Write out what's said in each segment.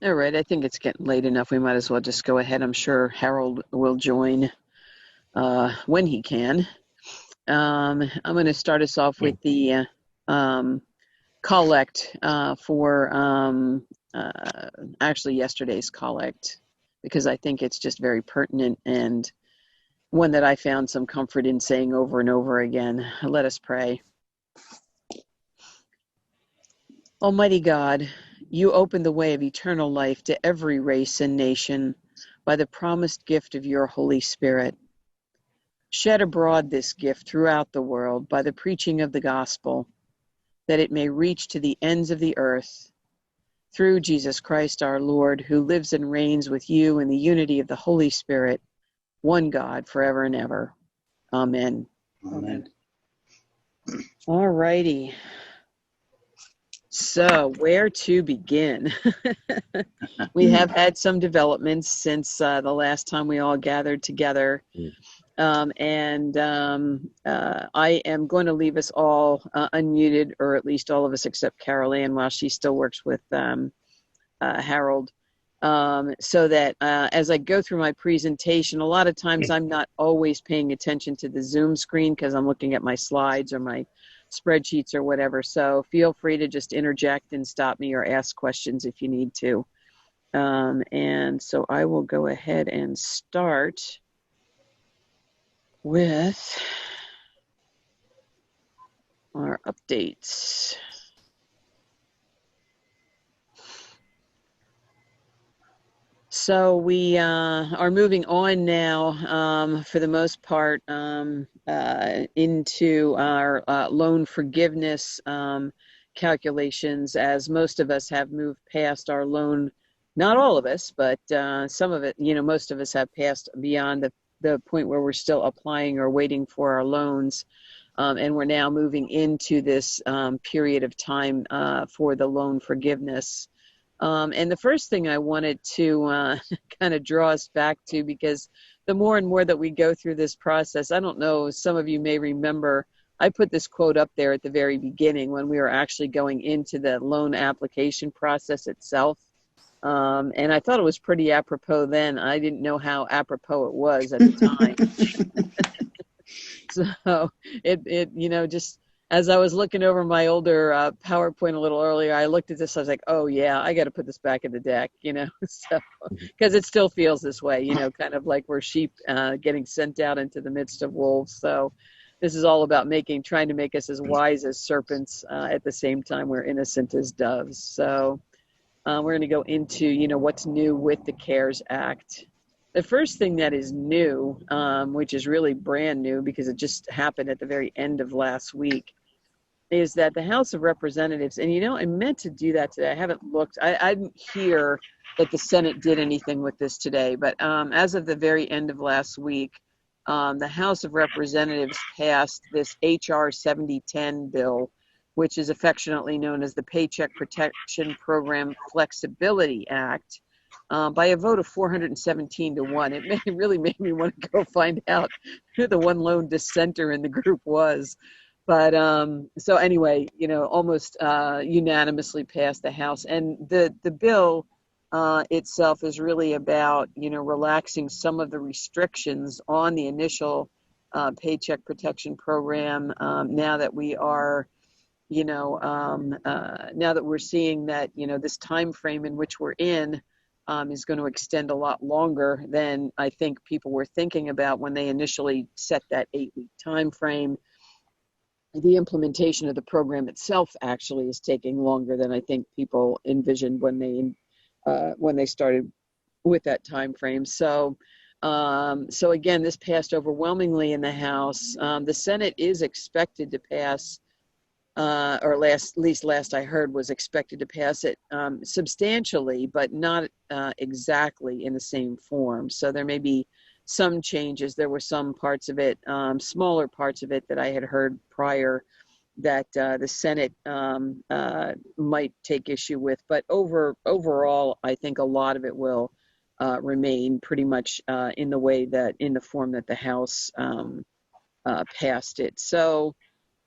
All right, I think it's getting late enough. We might as well just go ahead. I'm sure Harold will join when he can. I'm going to start us off with the collect for actually yesterday's collect, because I think it's just very pertinent and one that I found some comfort in saying over and over again. Let us pray. Almighty God, you open the way of eternal life to every race and nation by the promised gift of your Holy Spirit. Shed abroad this gift throughout the world by the preaching of the gospel, that it may reach to the ends of the earth, through Jesus Christ our Lord, who lives and reigns with you in the unity of the Holy Spirit, one God, forever and ever. Amen. Amen. All righty. So, where to begin? We have had some developments since the last time we all gathered together. I am going to leave us all unmuted, or at least all of us except Carol Ann, while she still works with Harold, so that as I go through my presentation, a lot of times I'm not always paying attention to the Zoom screen because I'm looking at my slides or my spreadsheets or whatever. So feel free to just interject and stop me or ask questions if you need to. And so I will go ahead and start with our updates. So we are moving on now, for the most part, into our loan forgiveness calculations, as most of us have moved past our loan. Not all of us, but some of it, most of us have passed beyond the point where we're still applying or waiting for our loans. And we're now moving into this period of time for the loan forgiveness. And the first thing I wanted to kind of draw us back to, because the more and more that we go through this process, I don't know, some of you may remember, I put this quote up there at the very beginning when we were actually going into the loan application process itself. And I thought it was pretty apropos then. I didn't know how apropos it was at the time. So it just as I was looking over my older PowerPoint a little earlier, I looked at this, I was like, oh yeah, I got to put this back in the deck, so, because it still feels this way, kind of like we're sheep getting sent out into the midst of wolves. So this is all about trying to make us as wise as serpents, at the same time we're innocent as doves. So we're going to go into, what's new with the CARES Act. The first thing that is new, which is really brand new because it just happened at the very end of last week, is that the House of Representatives, and I meant to do that today. I haven't looked. I didn't hear that the Senate did anything with this today, but as of the very end of last week, the House of Representatives passed this H.R. 7010 bill, which is affectionately known as the Paycheck Protection Program Flexibility Act, by a vote of 417 to 1. It really made me want to go find out who the one lone dissenter in the group was. But so anyway, almost unanimously passed the House. And the bill itself is really about, relaxing some of the restrictions on the initial Paycheck Protection Program, now that we are, now that we're seeing that, this time frame in which we're in is going to extend a lot longer than I think people were thinking about when they initially set that 8-week time frame. The implementation of the program itself actually is taking longer than I think people envisioned when they started with that time frame. So again, this passed overwhelmingly in the House. The Senate is expected to pass, or at least last I heard, was expected to pass it substantially, but not exactly in the same form. So there may be some changes. There were some parts of it, smaller parts of it, that I had heard prior that the Senate might take issue with. But overall, I think a lot of it will remain pretty much in the form that the House passed it. So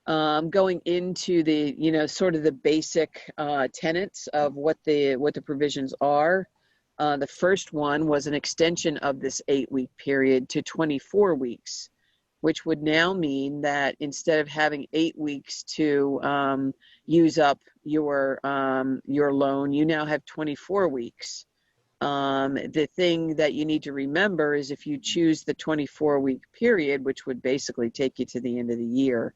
going into the, sort of the basic tenets of what the provisions are. The first one was an extension of this 8-week period to 24 weeks, which would now mean that instead of having 8 weeks to use up your loan, you now have 24 weeks. The thing that you need to remember is if you choose the 24-week period, which would basically take you to the end of the year,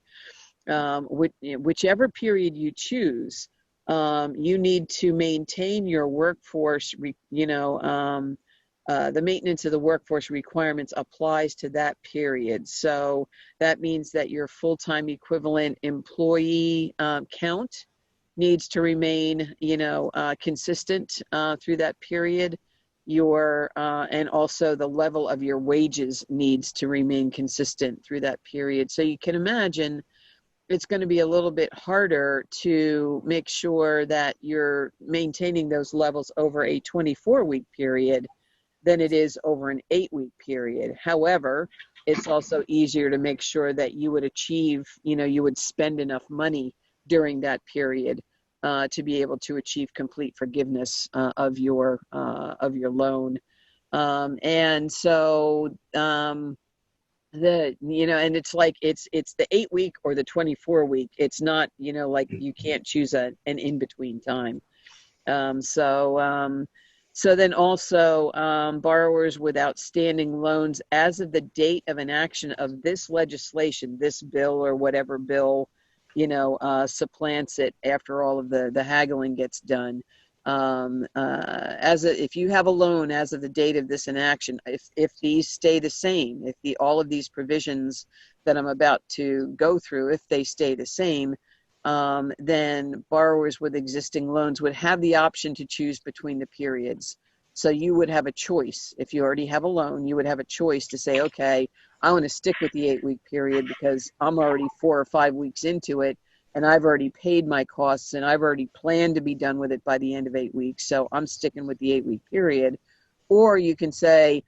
whichever period you choose, you need to maintain your workforce. The maintenance of the workforce requirements applies to that period. So that means that your full-time equivalent employee count needs to remain, consistent through that period. And also the level of your wages needs to remain consistent through that period. So you can imagine it's going to be a little bit harder to make sure that you're maintaining those levels over a 24-week period than it is over an 8-week period. However, it's also easier to make sure that you would achieve, you would spend enough money during that period to be able to achieve complete forgiveness of your loan. And so and it's like it's the 8-week or the 24-week. It's not, like you can't choose an in-between time. So then also borrowers with outstanding loans as of the date of enaction of this legislation, this bill or whatever bill, supplants it after all of the haggling gets done. If you have a loan as of the date of this enaction, if these stay the same, if all of these provisions that I'm about to go through, if they stay the same, then borrowers with existing loans would have the option to choose between the periods. So you would have a choice. If you already have a loan, you would have a choice to say, okay, I want to stick with the 8-week period because I'm already 4 or 5 weeks into it, and I've already paid my costs, and I've already planned to be done with it by the end of 8 weeks, so I'm sticking with the 8-week period. Or you can say,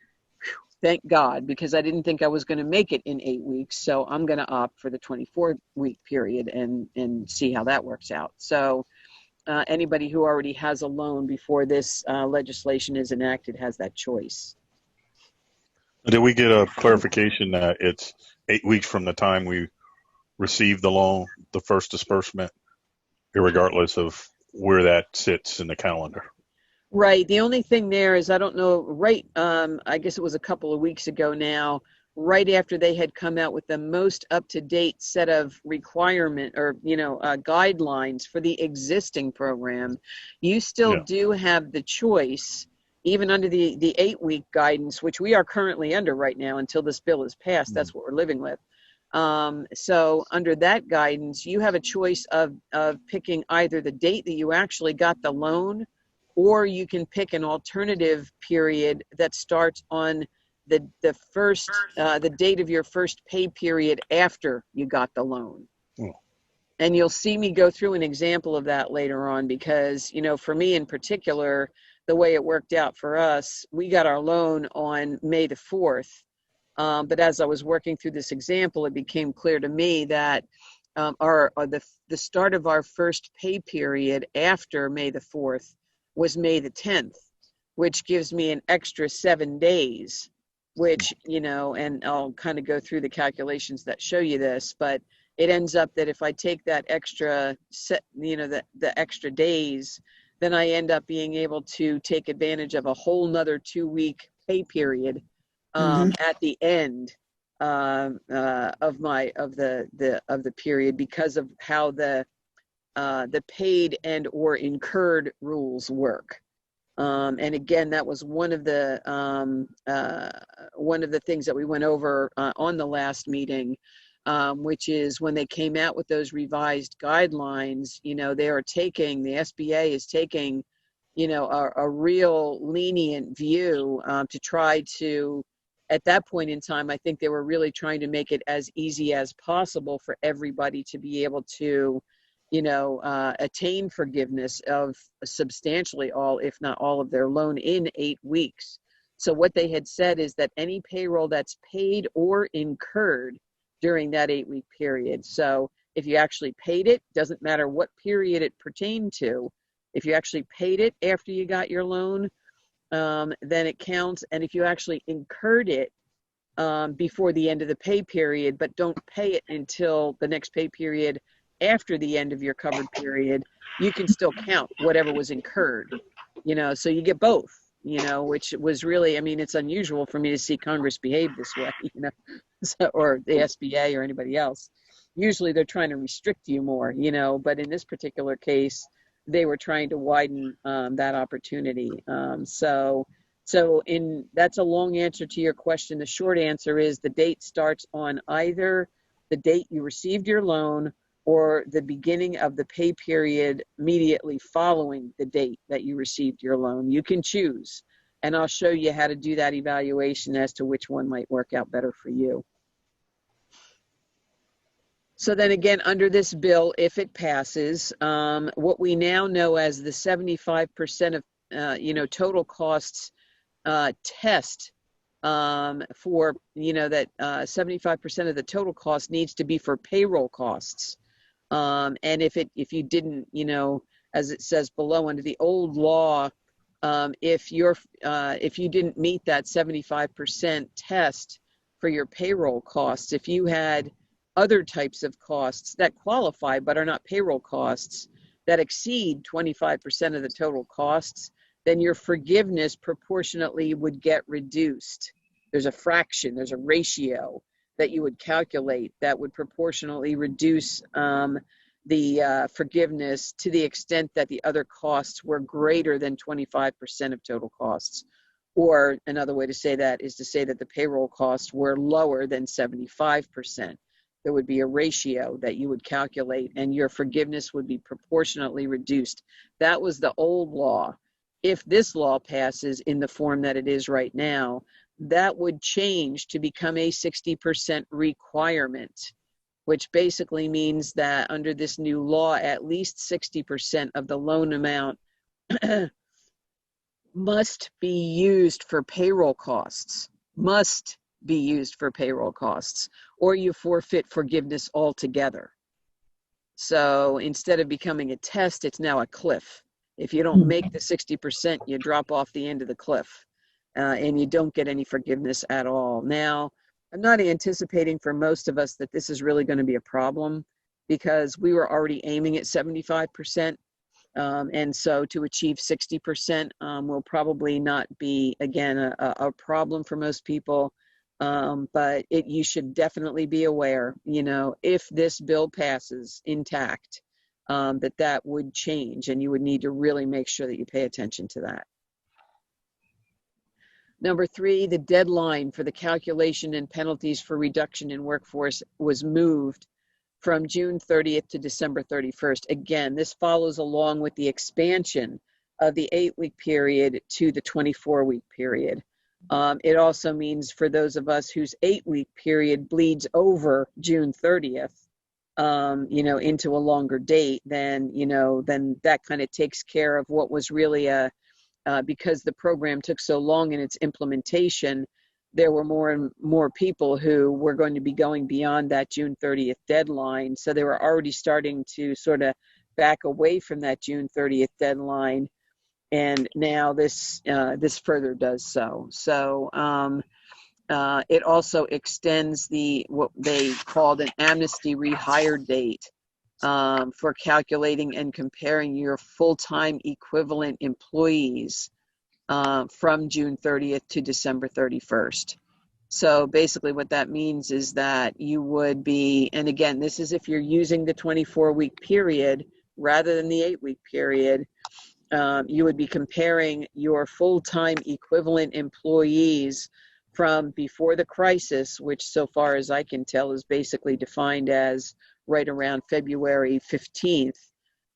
thank God, because I didn't think I was going to make it in 8 weeks, so I'm going to opt for the 24-week period and see how that works out. So anybody who already has a loan before this legislation is enacted has that choice. Did we get a clarification that it's 8 weeks from the time we receive the loan, the first disbursement, irregardless of where that sits in the calendar? Right. The only thing there is, I don't know, I guess it was a couple of weeks ago now, right after they had come out with the most up-to-date set of requirement or, guidelines for the existing program, you still do have the choice, even under the 8-week guidance, which we are currently under right now until this bill is passed. That's what we're living with. So under that guidance, you have a choice of picking either the date that you actually got the loan, or you can pick an alternative period that starts on the date of your first pay period after you got the loan. And you'll see me go through an example of that later on because, for me in particular, the way it worked out for us, we got our loan on May the 4th. But as I was working through this example, it became clear to me that the start of our first pay period after May the 4th was May the 10th, which gives me an extra 7 days, which, and I'll kind of go through the calculations that show you this, but it ends up that if I take that extra the extra days, then I end up being able to take advantage of a whole nother 2-week pay period at the end of the period because of how the paid and or incurred rules work. And again, that was one of the things that we went over on the last meeting, which is when they came out with those revised guidelines. The SBA is taking, a real lenient view to try to. At that point in time, I think they were really trying to make it as easy as possible for everybody to be able to, attain forgiveness of substantially all, if not all, of their loan in 8 weeks. So what they had said is that any payroll that's paid or incurred during that 8-week period. So If you actually paid it, doesn't matter what period it pertained to. If you actually paid it after you got your loan, then it counts. And if you actually incurred it before the end of the pay period, but don't pay it until the next pay period after the end of your covered period, you can still count whatever was incurred, so you get both, which was really, I mean, it's unusual for me to see Congress behave this way, or the SBA or anybody else. Usually they're trying to restrict you more, but in this particular case, they were trying to widen that opportunity. That's a long answer to your question. The short answer is the date starts on either the date you received your loan or the beginning of the pay period immediately following the date that you received your loan. You can choose, and I'll show you how to do that evaluation as to which one might work out better for you. So then again, under this bill, if it passes, what we now know as the 75% of total costs test for, that 75% of the total cost needs to be for payroll costs. And if you didn't, as it says below under the old law, if you didn't meet that 75% test for your payroll costs, if you had other types of costs that qualify but are not payroll costs that exceed 25% of the total costs, then your forgiveness proportionately would get reduced. There's a fraction, there's a ratio that you would calculate that would proportionally reduce the forgiveness to the extent that the other costs were greater than 25% of total costs. Or another way to say that is to say that the payroll costs were lower than 75%. There would be a ratio that you would calculate and your forgiveness would be proportionately reduced. That was the old law. If this law passes in the form that it is right now, that would change to become a 60% requirement, which basically means that under this new law, at least 60% of the loan amount must be used for payroll costs, must be used for payroll costs, or you forfeit forgiveness altogether. So instead of becoming a test, it's now a cliff. If you don't make the 60%, you drop off the end of the cliff and you don't get any forgiveness at all. Now, I'm not anticipating for most of us that this is really going to be a problem because we were already aiming at 75%. And so to achieve 60% will probably not be, again, a problem for most people. But you should definitely be aware, if this bill passes intact, that would change and you would need to really make sure that you pay attention to that. Number 3, the deadline for the calculation and penalties for reduction in workforce was moved from June 30th to December 31st. Again, this follows along with the expansion of the 8-week period to the 24-week period. It also means for those of us whose 8-week period bleeds over June 30th, into a longer date, then that kind of takes care of what was really because the program took so long in its implementation, there were more and more people who were going to be going beyond that June 30th deadline. So they were already starting to sort of back away from that June 30th deadline. And now this further does so. So it also extends what they called an amnesty rehire date for calculating and comparing your full-time equivalent employees from June 30th to December 31st. So basically what that means is that you would be, and again, this is if you're using the 24-week period rather than the 8-week period, you would be comparing your full-time equivalent employees from before the crisis, which so far as I can tell is basically defined as right around February 15th,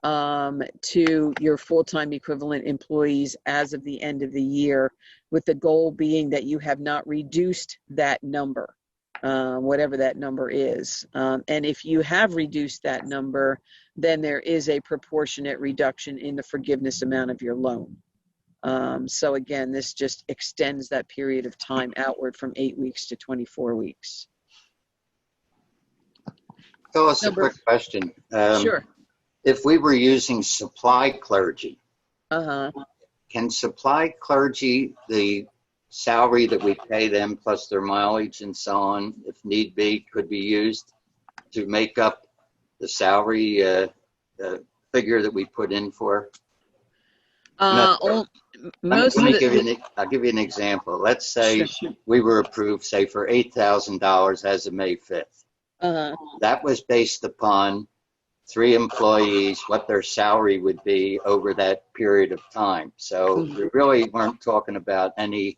to your full-time equivalent employees as of the end of the year, with the goal being that you have not reduced that number, whatever that number is. And if you have reduced that number, then there is a proportionate reduction in the forgiveness amount of your loan. So again, this just extends that period of time outward from 8 weeks to 24 weeks. Phyllis, a Number, quick question. sure. If we were using supply clergy, Uh-huh. can supply clergy, the salary that we pay them plus their mileage and so on, if need be, could be used to make up the salary figure that we put in for? Uh, all, most of the, I'll give you an example. Let's say sure. we were approved, say, for $8,000 as of May 5th. Uh-huh. That was based upon 3 employees, what their salary would be over that period of time. So Mhm. we really weren't talking about any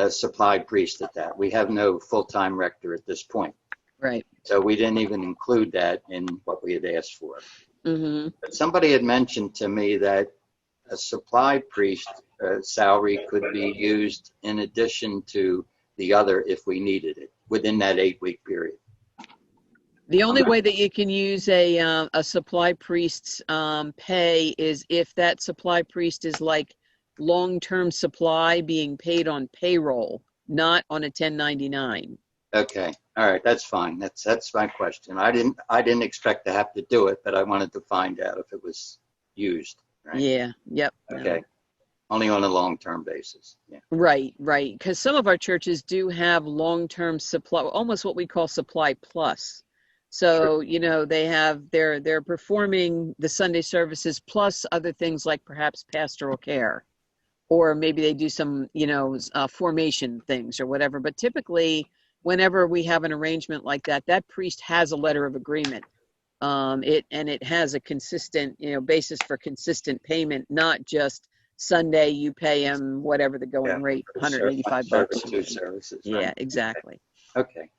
supply priest at that. We have no full-time rector at this point. Right. So we didn't even include that in what we had asked for. Mm-hmm. But somebody had mentioned to me that a supply priest salary could be used in addition to the other if we needed it within that 8-week period. The only way that you can use a supply priest's pay is if that supply priest is like long-term supply being paid on payroll, not on a 1099. Okay, all right, that's fine. That's my question. I didn't expect to have to do it, but I wanted to find out if it was used. Right? Yeah. Yep. Okay. Only on a long-term basis. Yeah. Right. Right. Because some of our churches do have long-term supply, almost what we call supply plus. So, Sure. they're performing the Sunday services plus other things like perhaps pastoral care, or maybe they do some, formation things or whatever. But typically, whenever we have an arrangement like that, that priest has a letter of agreement. It has a consistent, basis for consistent payment, not just Sunday you pay him whatever the going rate, $185. Services. Yeah, Right? exactly. Okay.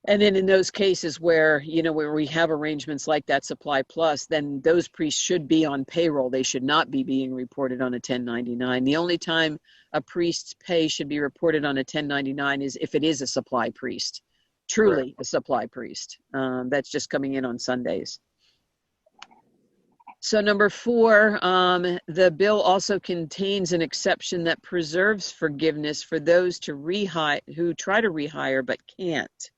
And then in those cases where we have arrangements like that supply plus, then those priests should be on payroll. They should not be being reported on a 1099. The only time a priest's pay should be reported on a 1099 is if it is a supply priest, truly a supply priest. That's just coming in on Sundays. So number 4, the bill also contains an exception that preserves forgiveness for those who try to rehire but can't.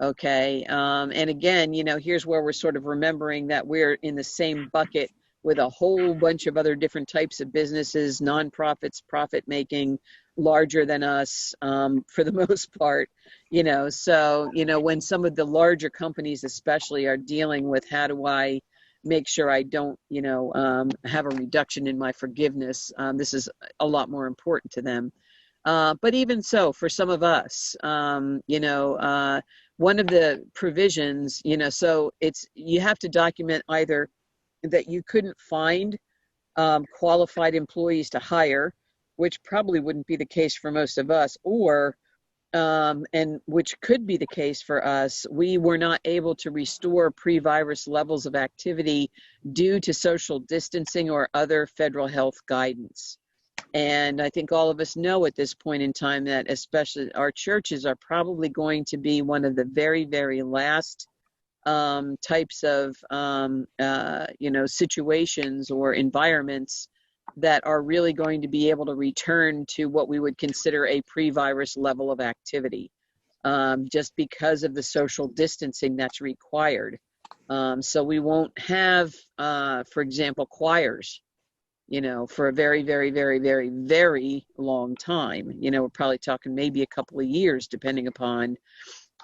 Okay. And again, here's where we're sort of remembering that we're in the same bucket with a whole bunch of other different types of businesses, nonprofits, profit making, larger than us, for the most part, so, when some of the larger companies especially are dealing with how do I make sure I don't, have a reduction in my forgiveness, this is a lot more important to them. But even so, for some of us, one of the provisions, so you have to document either that you couldn't find qualified employees to hire, which probably wouldn't be the case for most of us, or and which could be the case for us, we were not able to restore pre-virus levels of activity due to social distancing or other federal health guidance. And I think all of us know at this point in time that especially our churches are probably going to be one of the very, very last types of, situations or environments that are really going to be able to return to what we would consider a pre-virus level of activity, just because of the social distancing that's required. So we won't have, for example, choirs, for a very, very, very, very, very long time. We're probably talking maybe a couple of years, depending upon,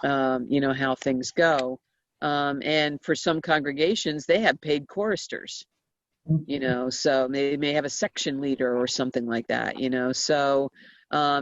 how things go. And for some congregations, they have paid choristers, so they may have a section leader or something like that, So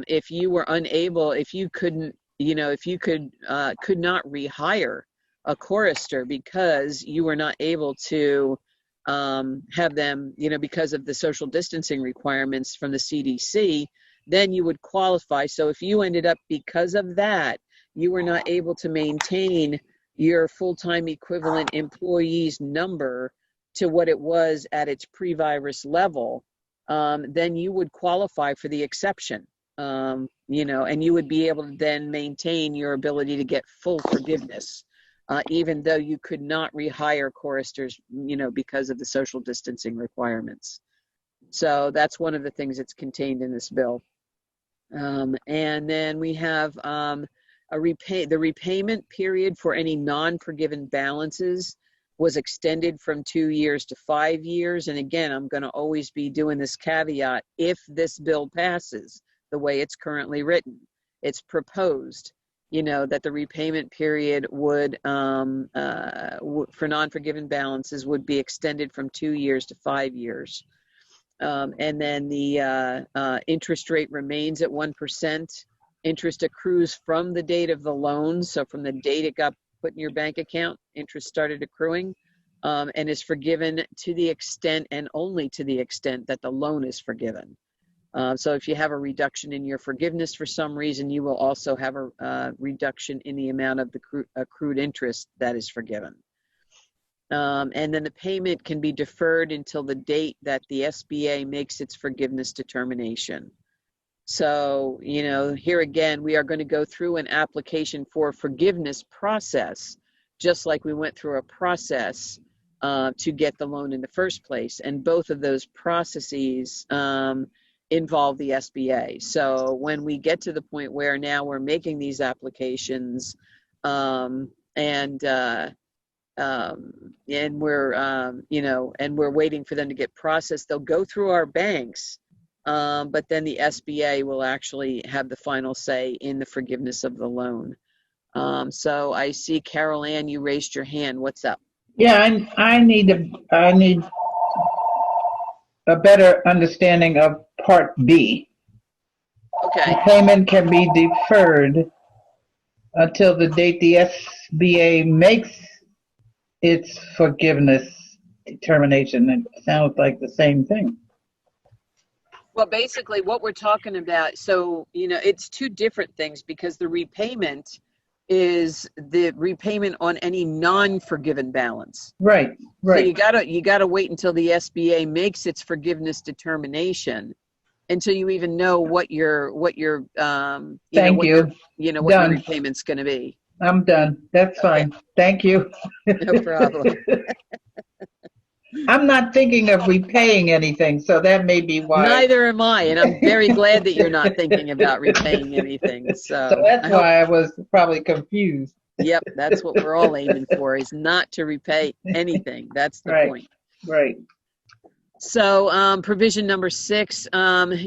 if you were unable, if you couldn't, if you could not rehire a chorister because you were not able to have them, because of the social distancing requirements from the CDC, then you would qualify. So if you ended up, because of that, you were not able to maintain your full-time equivalent employees number to what it was at its pre-virus level, then you would qualify for the exception, and you would be able to then maintain your ability to get full forgiveness. Even though you could not rehire choristers, because of the social distancing requirements. So that's one of the things that's contained in this bill. And then we have the repayment period for any non-forgiven balances was extended from 2 years to 5 years. And again, I'm going to always be doing this caveat: if this bill passes the way it's currently written, it's proposed, that the repayment period would, for non-forgiven balances, would be extended from 2 years to 5 years. And then the interest rate remains at 1%. Interest accrues from the date of the loan. So from the date it got put in your bank account, interest started accruing, and is forgiven to the extent and only to the extent that the loan is forgiven. So if you have a reduction in your forgiveness for some reason, you will also have a reduction in the amount of the accrued interest that is forgiven. And then the payment can be deferred until the date that the SBA makes its forgiveness determination. So, here again, we are going to go through an application for forgiveness process, just like we went through a process to get the loan in the first place. And both of those processes involve the SBA. So when we get to the point where now we're making these applications and we're, and we're waiting for them to get processed, they'll go through our banks. But then the SBA will actually have the final say in the forgiveness of the loan. So I see, Carol Ann, you raised your hand. What's up? Yeah, I need a better understanding of Part B. Okay. The payment can be deferred until the date the SBA makes its forgiveness determination. It sounds like the same thing. Well, basically what we're talking about, so, it's two different things, because the repayment is the repayment on any non-forgiven balance. Right. So you gotta wait until the SBA makes its forgiveness determination until you even know what your your repayment's going to be. I'm done. That's fine. Thank you. No problem. I'm not thinking of repaying anything, so that may be why. Neither am I, and I'm very glad that you're not thinking about repaying anything. So that's why I was probably confused. Yep, that's what we're all aiming for, is not to repay anything. That's the point. Right. So provision number 6,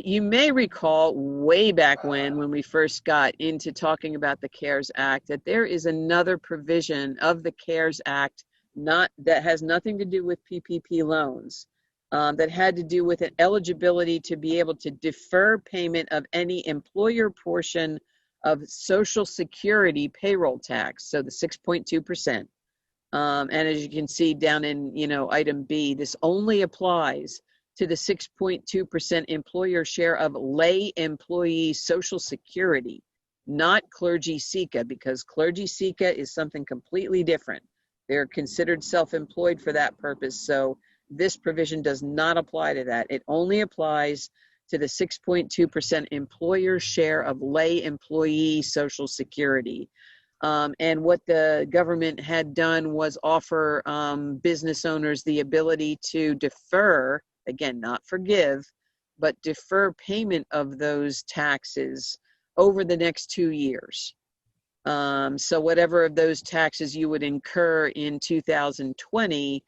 you may recall way back when we first got into talking about the CARES Act, that there is another provision of the CARES Act that has nothing to do with PPP loans, that had to do with an eligibility to be able to defer payment of any employer portion of Social Security payroll tax, so the 6.2%. And as you can see down in, item B, this only applies to the 6.2% employer share of lay employee Social Security, not clergy CICA, because clergy CICA is something completely different. They're considered self-employed for that purpose, so this provision does not apply to that. It only applies to the 6.2% employer share of lay employee Social Security. And what the government had done was offer business owners the ability to defer, again, not forgive, but defer payment of those taxes over the next 2 years. So whatever of those taxes you would incur in 2020,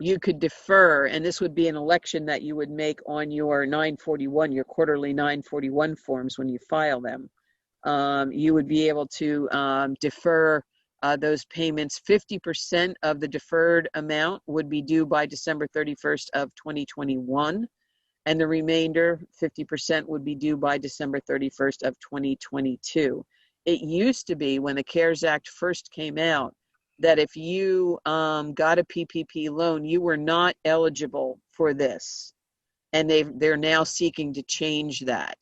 you could defer, and this would be an election that you would make on your 941, your quarterly 941 forms when you file them. You would be able to defer those payments. 50% of the deferred amount would be due by December 31st of 2021, and the remainder, 50%, would be due by December 31st of 2022. It used to be, when the CARES Act first came out, that if you got a PPP loan, you were not eligible for this, and they're now seeking to change that.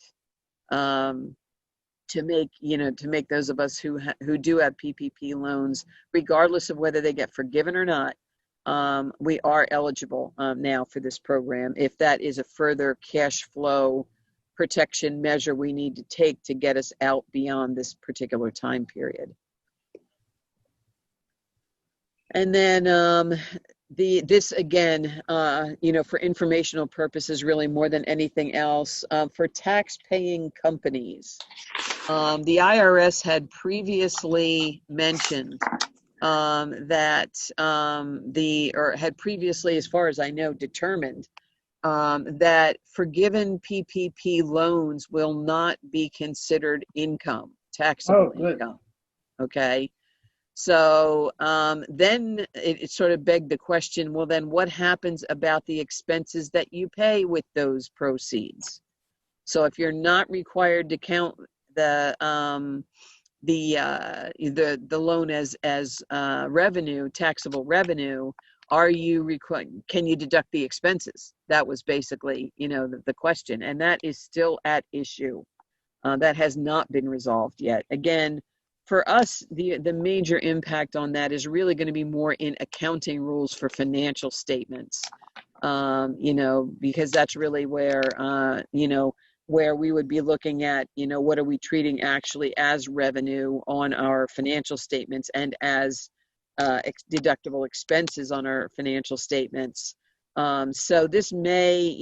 To make those of us who do have PPP loans, regardless of whether they get forgiven or not, we are eligible now for this program, if that is a further cash flow protection measure we need to take to get us out beyond this particular time period. And then this again, for informational purposes, really more than anything else, for tax-paying companies. The IRS had previously mentioned had previously, as far as I know, determined that forgiven PPP loans will not be considered income, taxable income. Okay. So then it sort of begged the question, well, then what happens about the expenses that you pay with those proceeds? So if you're not required to count the loan as revenue, taxable revenue, are you can you deduct the expenses? That was basically, the question, and that is still at issue. That has not been resolved yet. Again, for us, the major impact on that is really going to be more in accounting rules for financial statements. Because that's really where where we would be looking at, what are we treating actually as revenue on our financial statements and as deductible expenses on our financial statements. So this may,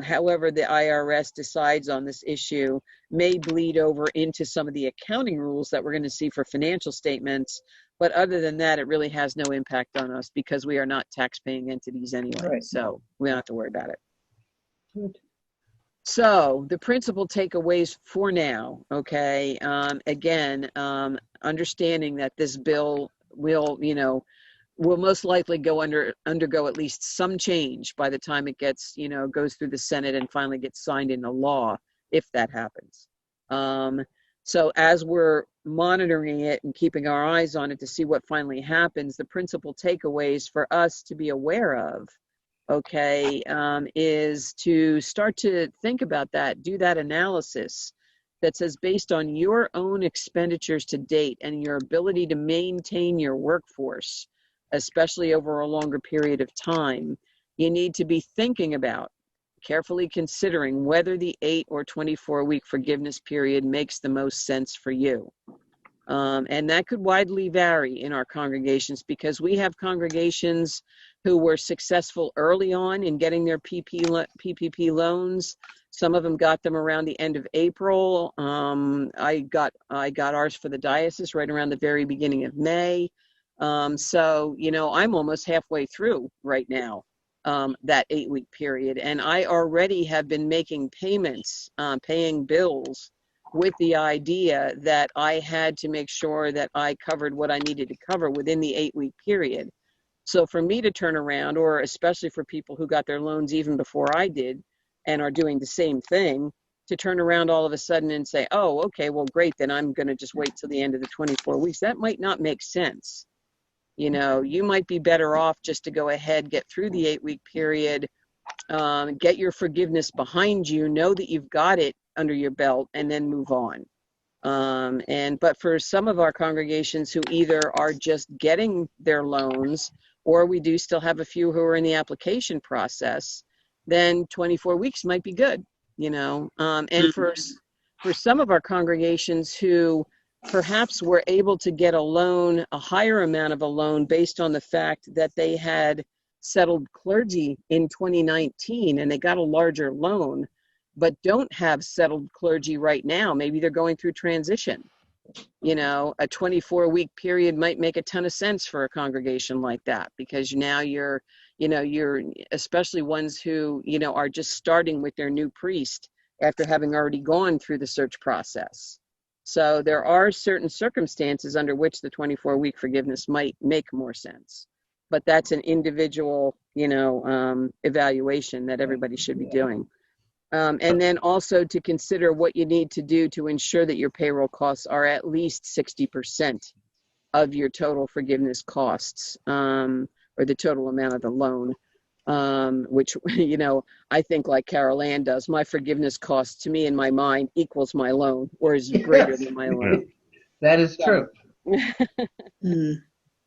however the IRS decides on this issue, may bleed over into some of the accounting rules that we're going to see for financial statements. But other than that, it really has no impact on us because we are not tax-paying entities anyway. Right. So we don't have to worry about it. Good. So the principal takeaways for now, okay, again, understanding that this bill will most likely undergo at least some change by the time it gets, goes through the Senate and finally gets signed into law, if that happens. So as we're monitoring it and keeping our eyes on it to see what finally happens, the principal takeaways for us to be aware of, okay, is to start to think about that, do that analysis that says based on your own expenditures to date and your ability to maintain your workforce, especially over a longer period of time, you need to be thinking about, carefully considering whether the 8 or 24-week forgiveness period makes the most sense for you. And that could widely vary in our congregations because we have congregations who were successful early on in getting their PPP loans. Some of them got them around the end of April. I got ours for the diocese right around the very beginning of May. So, I'm almost halfway through right now, that 8-week period. And I already have been making payments, paying bills with the idea that I had to make sure that I covered what I needed to cover within the 8-week period. So for me to turn around, or especially for people who got their loans even before I did and are doing the same thing, to turn around all of a sudden and say, oh, okay, well, great, then I'm going to just wait till the end of the 24 weeks. That might not make sense. You might be better off just to go ahead, get through the 8-week period, get your forgiveness behind you, know that you've got it under your belt, and then move on. But for some of our congregations who either are just getting their loans, or we do still have a few who are in the application process, then 24 weeks might be good, and for some of our congregations who perhaps were able to get a loan, a higher amount of a loan based on the fact that they had settled clergy in 2019 and they got a larger loan, but don't have settled clergy right now. Maybe they're going through transition. A 24-week period might make a ton of sense for a congregation like that, because now you're especially ones who, are just starting with their new priest after having already gone through the search process. So there are certain circumstances under which the 24-week forgiveness might make more sense. But that's an individual, evaluation that everybody should be doing. And then also to consider what you need to do to ensure that your payroll costs are at least 60% of your total forgiveness costs, or the total amount of the loan, which, I think like Carol Ann does, my forgiveness cost to me in my mind equals my loan, or is greater than my loan. That is true.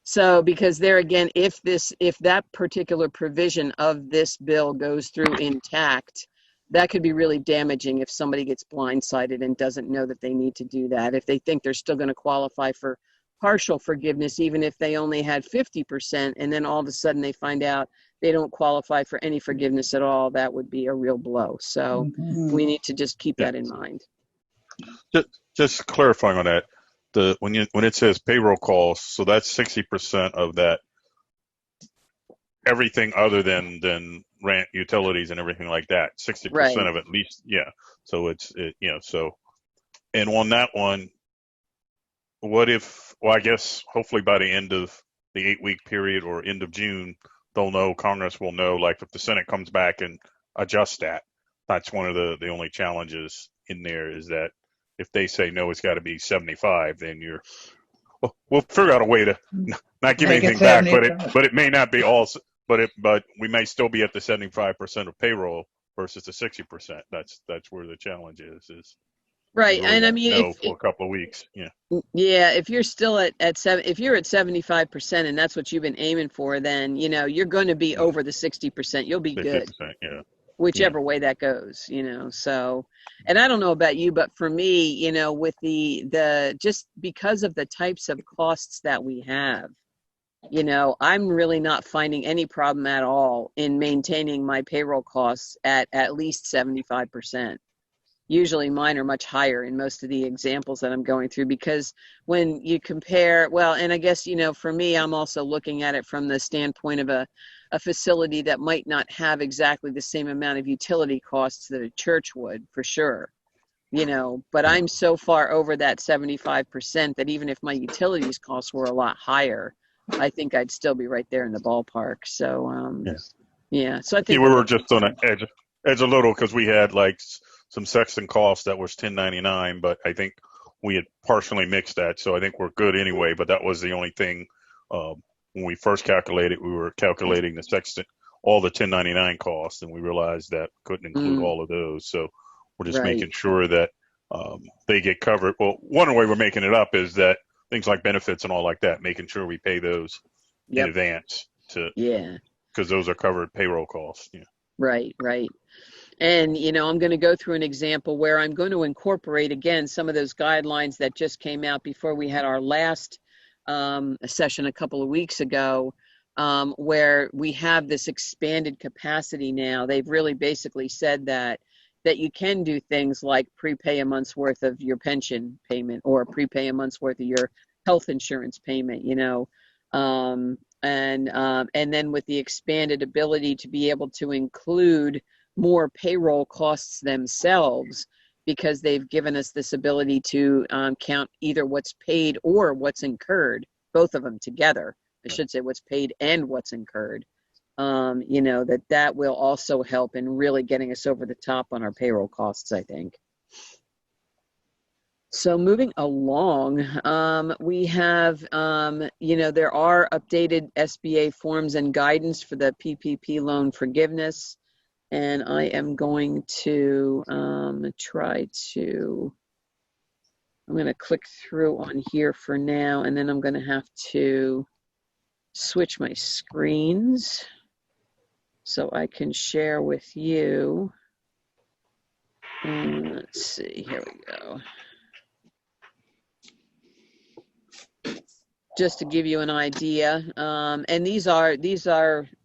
So, because there again, if that particular provision of this bill goes through intact, that could be really damaging if somebody gets blindsided and doesn't know that they need to do that. If they think they're still going to qualify for partial forgiveness, even if they only had 50%, and then all of a sudden they find out they don't qualify for any forgiveness at all, that would be a real blow. So we need to just keep that in mind. Just clarifying on that, when it says payroll costs, so that's 60% of that, everything other than rent, utilities, and everything like that. 60% Right. of it, at least, yeah. So so, and on that one, what if? Well, I guess hopefully by the end of the 8-week period or end of June, they'll know. Congress will know. Like if the Senate comes back and adjusts that, that's one of the only challenges in there is that if they say no, it's got to be 75, then we'll figure out a way to not give Make it anything back, but 75. it may not be all, but we may still be at the 75% of payroll versus the 60%. That's where the challenge is we Right. really And I won't mean, know for a couple of weeks. Yeah, yeah, if you're still at seven, if you're at 75% and that's what you've been aiming for, then, you're going to be yeah, over the 60%. You'll be good, 50%. Yeah, yeah, whichever way that goes, so, and I don't know about you, but for me, with the just because of the types of costs that we have, I'm really not finding any problem at all in maintaining my payroll costs at least 75%. Usually mine are much higher in most of the examples that I'm going through because when you compare, well, and I guess, for me, I'm also looking at it from the standpoint of a facility that might not have exactly the same amount of utility costs that a church would, for sure. But I'm so far over that 75% that even if my utilities costs were a lot higher, I think I'd still be right there in the ballpark. So, yeah. yeah, so I Yeah, think we we're were looking just on an edge a little because we had like some sexton costs that was 1099, but I think we had partially mixed that, so I think we're good anyway. But that was the only thing when we first calculated. We were calculating the sexton, all the 1099 costs, and we realized that couldn't include mm, all of those. So we're just right. making sure that they get covered. Well, one way we're making it up is that things like benefits and all like that, making sure we pay those in Yep. advance to Yeah. because those are covered payroll costs. Yeah. Right, right. And, I'm going to go through an example where I'm going to incorporate again some of those guidelines that just came out before we had our last session a couple of weeks ago, where we have this expanded capacity now. They've really basically said that you can do things like prepay a month's worth of your pension payment or prepay a month's worth of your health insurance payment, and then with the expanded ability to be able to include more payroll costs themselves because they've given us this ability to count either what's paid or what's incurred, both of them together. I should say what's paid and what's incurred. That will also help in really getting us over the top on our payroll costs, I think. So moving along, we have, there are updated SBA forms and guidance for the PPP loan forgiveness. And I am going to I'm going to click through on here for now, and then I'm going to have to switch my screens so I can share with you. Let's see, here we go. Just to give you an idea, and these are,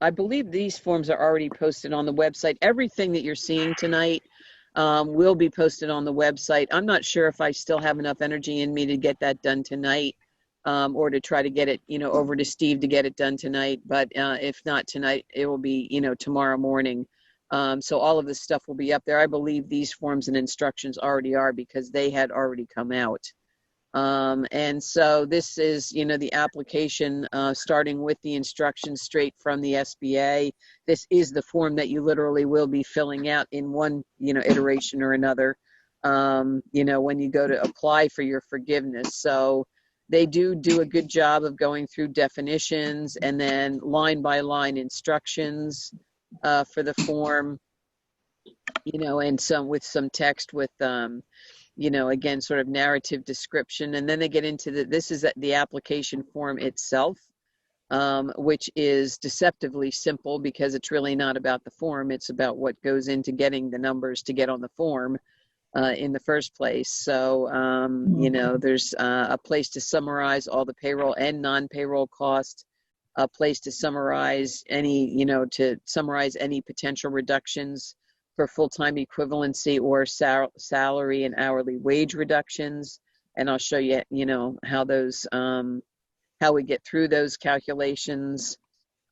I believe these forms are already posted on the website. Everything that you're seeing tonight will be posted on the website. I'm not sure if I still have enough energy in me to get that done tonight, or to try to get it, over to Steve to get it done tonight. But if not tonight, it will be, tomorrow morning. So all of this stuff will be up there. I believe these forms and instructions already are because they had already come out. And so this is, the application, starting with the instructions straight from the SBA. This is the form that you literally will be filling out in one, iteration or another, when you go to apply for your forgiveness. So they do a good job of going through definitions and then line by line instructions for the form, and with some text with, again, sort of narrative description. And then they get into this is the application form itself, which is deceptively simple because it's really not about the form. It's about what goes into getting the numbers to get on the form in the first place. So, there's a place to summarize all the payroll and non-payroll costs, a place to summarize any, any potential reductions, for full-time equivalency or salary and hourly wage reductions. And I'll show you, how those, how we get through those calculations,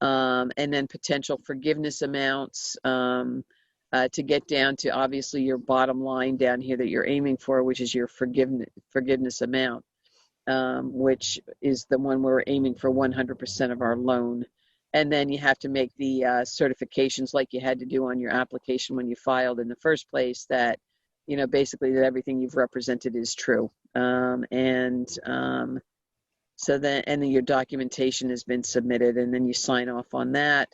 and then potential forgiveness amounts, to get down to obviously your bottom line down here that you're aiming for, which is your forgiveness amount, which is the one we're aiming for 100% of our loan. And then you have to make the certifications like you had to do on your application when you filed in the first place, that, basically that everything you've represented is true. So then, and then your documentation has been submitted, and then you sign off on that.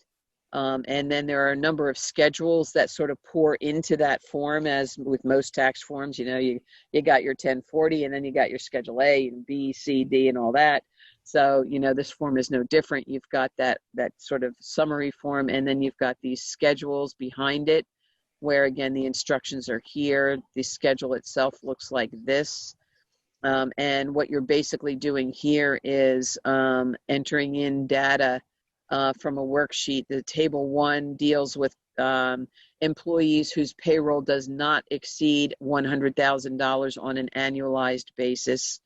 And then there are a number of schedules that sort of pour into that form, as with most tax forms. You got your 1040, and then you got your Schedule A and B, C, D, and all that. So, this form is no different. You've got that sort of summary form, and then you've got these schedules behind it, where again, the instructions are here. The schedule itself looks like this. And what you're basically doing here is entering in data from a worksheet. The table 1 deals with employees whose payroll does not exceed $100,000 on an annualized basis.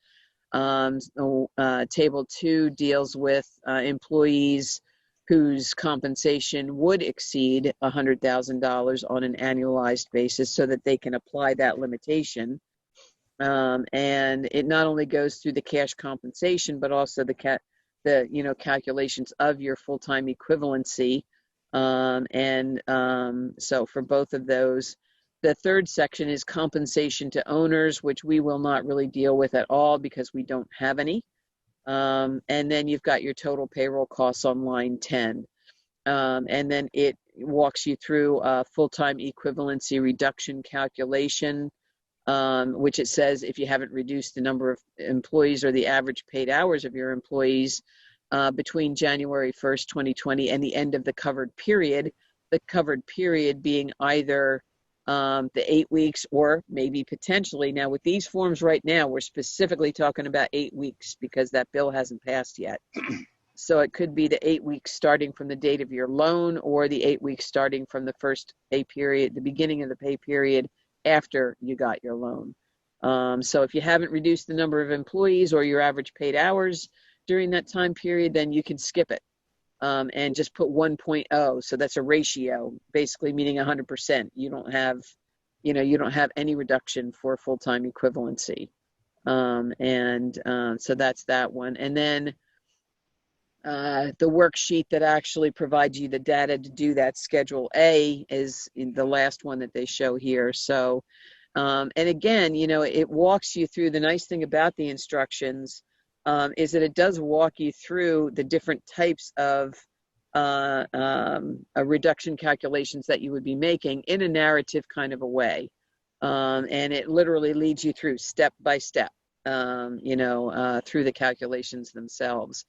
Table 2 deals with employees whose compensation would exceed $100,000 on an annualized basis, so that they can apply that limitation. And it not only goes through the cash compensation, but also the calculations of your full-time equivalency. So for both of those, the third section is compensation to owners, which we will not really deal with at all because we don't have any. And then you've got your total payroll costs on line 10. And then it walks you through a full-time equivalency reduction calculation, which it says if you haven't reduced the number of employees or the average paid hours of your employees between January 1st, 2020 and the end of the covered period being either the 8 weeks or maybe potentially, now with these forms right now, we're specifically talking about 8 weeks because that bill hasn't passed yet. So it could be the 8 weeks starting from the date of your loan, or the 8 weeks starting from the first pay period, the beginning of the pay period after you got your loan. So if you haven't reduced the number of employees or your average paid hours during that time period, then you can skip it and just put 1.0. So that's a ratio, basically meaning 100%. You don't have any reduction for full-time equivalency. So that's that one. And then the worksheet that actually provides you the data to do that Schedule A is the last one that they show here. So, and again, it walks you through. The nice thing about the instructions is that it does walk you through the different types of reduction calculations that you would be making in a narrative kind of a way. And it literally leads you through step by step, through the calculations themselves.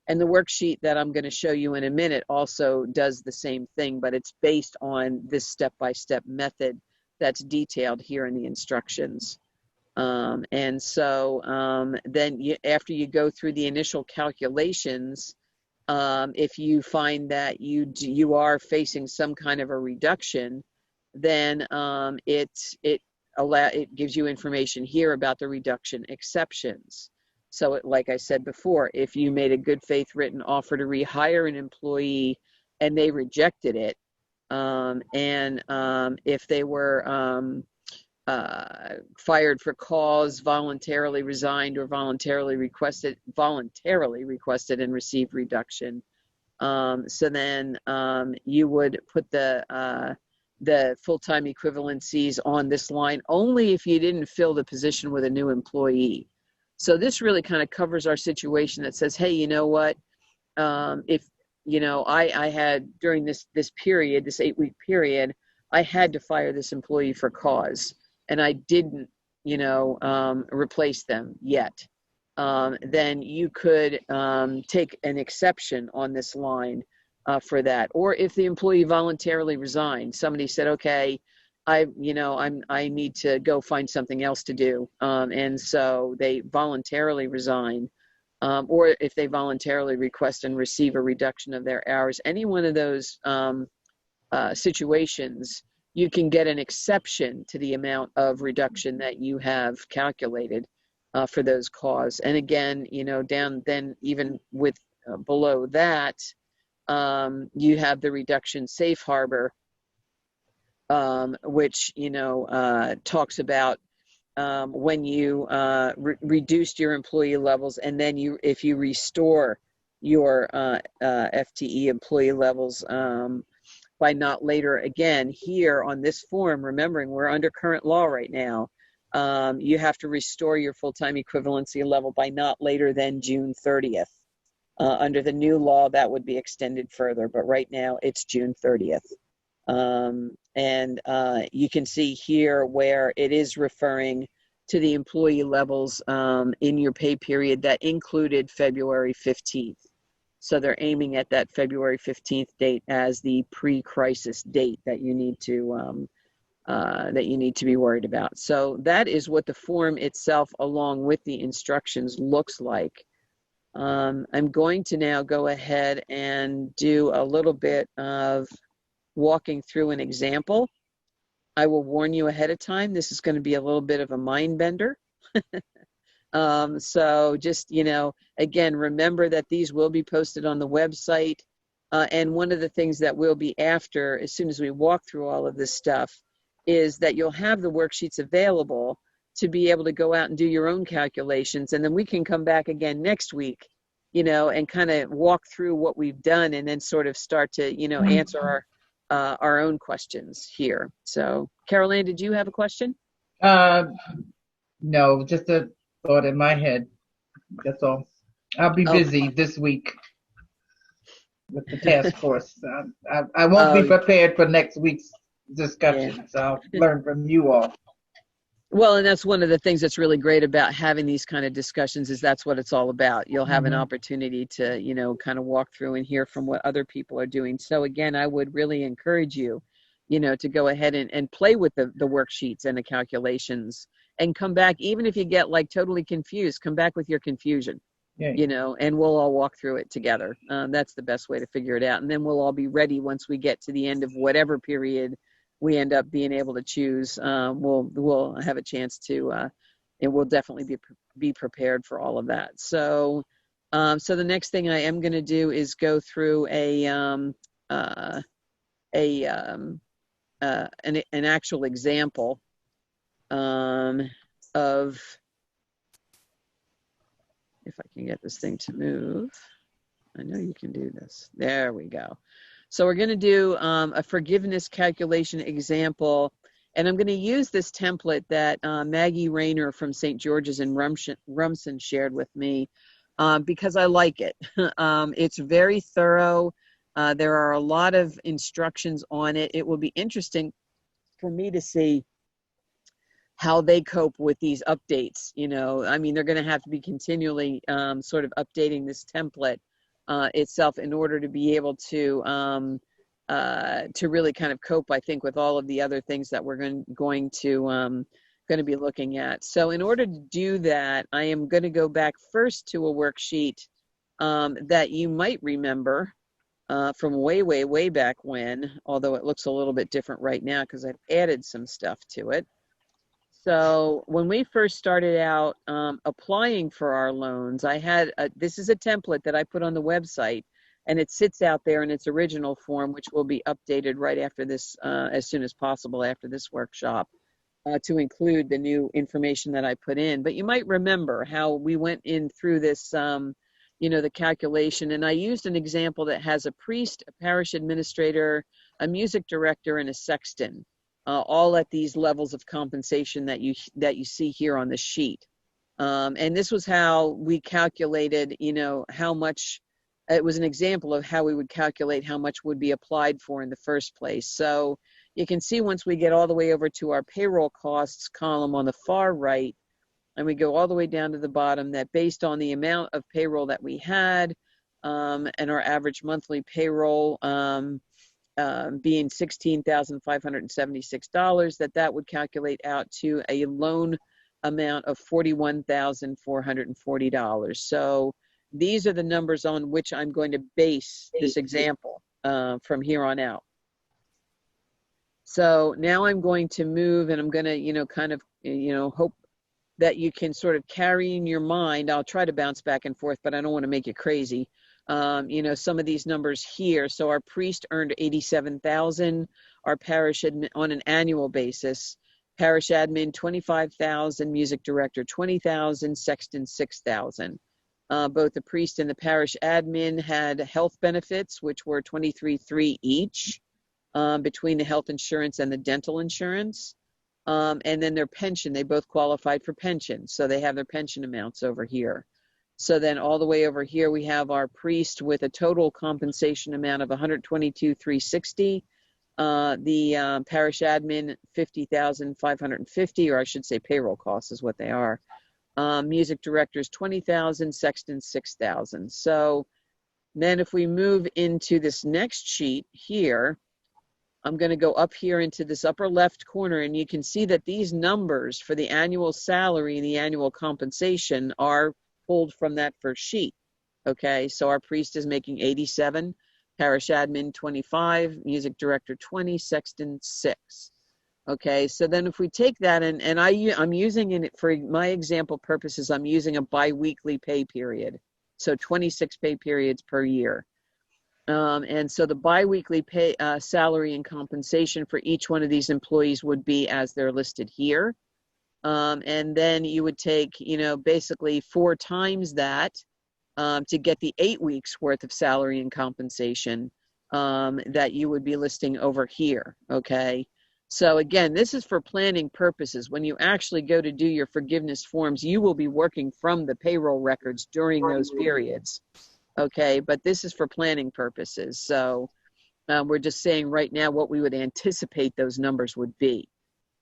And the worksheet that I'm going to show you in a minute also does the same thing, but it's based on this step-by-step method that's detailed here in the instructions. And so then after you go through the initial calculations, if you find that you are facing some kind of a reduction, then it gives you information here about the reduction exceptions. So like I said before, if you made a good faith written offer to rehire an employee and they rejected it, if they were fired for cause, voluntarily resigned, or voluntarily requested and received reduction, so then you would put the full-time equivalencies on this line only if you didn't fill the position with a new employee. So this really kind of covers our situation that says, hey, you know what? If, I had during this period, this 8-week period, I had to fire this employee for cause, and I didn't, replace them yet. Then you could take an exception on this line for that. Or if the employee voluntarily resigned, somebody said, okay, I need to go find something else to do. And so they voluntarily resign, or if they voluntarily request and receive a reduction of their hours. Any one of those situations, you can get an exception to the amount of reduction that you have calculated for those costs. And again, down then even with below that, you have the reduction safe harbor, which talks about when you reduced your employee levels, and then if you restore your FTE employee levels by not later, again, here on this form, remembering we're under current law right now, you have to restore your full-time equivalency level by not later than June 30th. Under the new law, that would be extended further, but right now it's June 30th. And you can see here where it is referring to the employee levels in your pay period that included February 15th. So they're aiming at that February 15th date as the pre-crisis date that you need to be worried about. So that is what the form itself, along with the instructions, looks like. I'm going to now go ahead and do a little bit of walking through an example. I will warn you ahead of time, this is going to be a little bit of a mind bender. So just, again, remember that these will be posted on the website. And one of the things that will be after, as soon as we walk through all of this stuff, is that you'll have the worksheets available to be able to go out and do your own calculations. And then we can come back again next week, and kind of walk through what we've done, and then sort of start to, answer our own questions here. So, Caroline, did you have a question? No, just a thought in my head. That's all. I'll be busy this week with the task force. I won't be prepared for next week's discussion, so I'll learn from you all. Well, and that's one of the things that's really great about having these kind of discussions, is that's what it's all about. You'll have an opportunity to, kind of walk through and hear from what other people are doing. So again, I would really encourage you, to go ahead and play with the worksheets and the calculations, and come back, even if you get like totally confused, come back with your confusion, and we'll all walk through it together. That's the best way to figure it out. And then we'll all be ready once we get to the end of whatever period we end up being able to choose. We'll have a chance to, and we'll definitely be prepared for all of that. So, so the next thing I am going to do is go through an actual example of, if I can get this thing to move. I know you can do this. There we go. So we're going to do a forgiveness calculation example, and I'm going to use this template that Maggie Rayner from St. George's in Rumson shared with me because I like it. It's very thorough. There are a lot of instructions on it. It will be interesting for me to see how they cope with these updates. I mean, they're going to have to be continually sort of updating this template itself in order to be able to really kind of cope, I think, with all of the other things that we're going to be looking at. So in order to do that, I am going to go back first to a worksheet that you might remember from way back when, although it looks a little bit different right now because I've added some stuff to it. So when we first started out applying for our loans, I had this is a template that I put on the website, and it sits out there in its original form, which will be updated right after this, as soon as possible after this workshop, to include the new information that I put in. But you might remember how we went in through this, the calculation, and I used an example that has a priest, a parish administrator, a music director, and a sexton. All at these levels of compensation that you see here on the sheet. And this was how we calculated, how much, it was an example of how we would calculate how much would be applied for in the first place. So you can see once we get all the way over to our payroll costs column on the far right, and we go all the way down to the bottom, that based on the amount of payroll that we had and our average monthly payroll, being $16,576, that would calculate out to a loan amount of $41,440. So these are the numbers on which I'm going to base this example from here on out. So now I'm going to move, and I'm going to, kind of, hope that you can sort of carry in your mind. I'll try to bounce back and forth, but I don't want to make it crazy. Some of these numbers here. So our priest earned 87,000, our parish on an annual basis. Parish admin 25,000, music director 20,000, sexton 6,000. Both the priest and the parish admin had health benefits, which were 23,300 each, between the health insurance and the dental insurance. And then their pension, they both qualified for pension, so they have their pension amounts over here. So then all the way over here, we have our priest with a total compensation amount of 122,360. The parish admin 50,550, or I should say payroll costs is what they are. Music directors 20,000, sexton 6,000. So then if we move into this next sheet here, I'm going to go up here into this upper left corner, and you can see that these numbers for the annual salary and the annual compensation are pulled from that first sheet. Okay, so our priest is making 87, parish admin 25, music director 20, sexton 6. Okay, so then if we take that, and I'm using it for my example purposes, I'm using a biweekly pay period. So 26 pay periods per year. And so the biweekly pay, salary and compensation for each one of these employees would be as they're listed here. And then you would take, basically 4 times that to get the 8 weeks worth of salary and compensation that you would be listing over here. Okay. So again, this is for planning purposes. When you actually go to do your forgiveness forms, you will be working from the payroll records during those periods. Okay, but this is for planning purposes. So we're just saying right now what we would anticipate those numbers would be.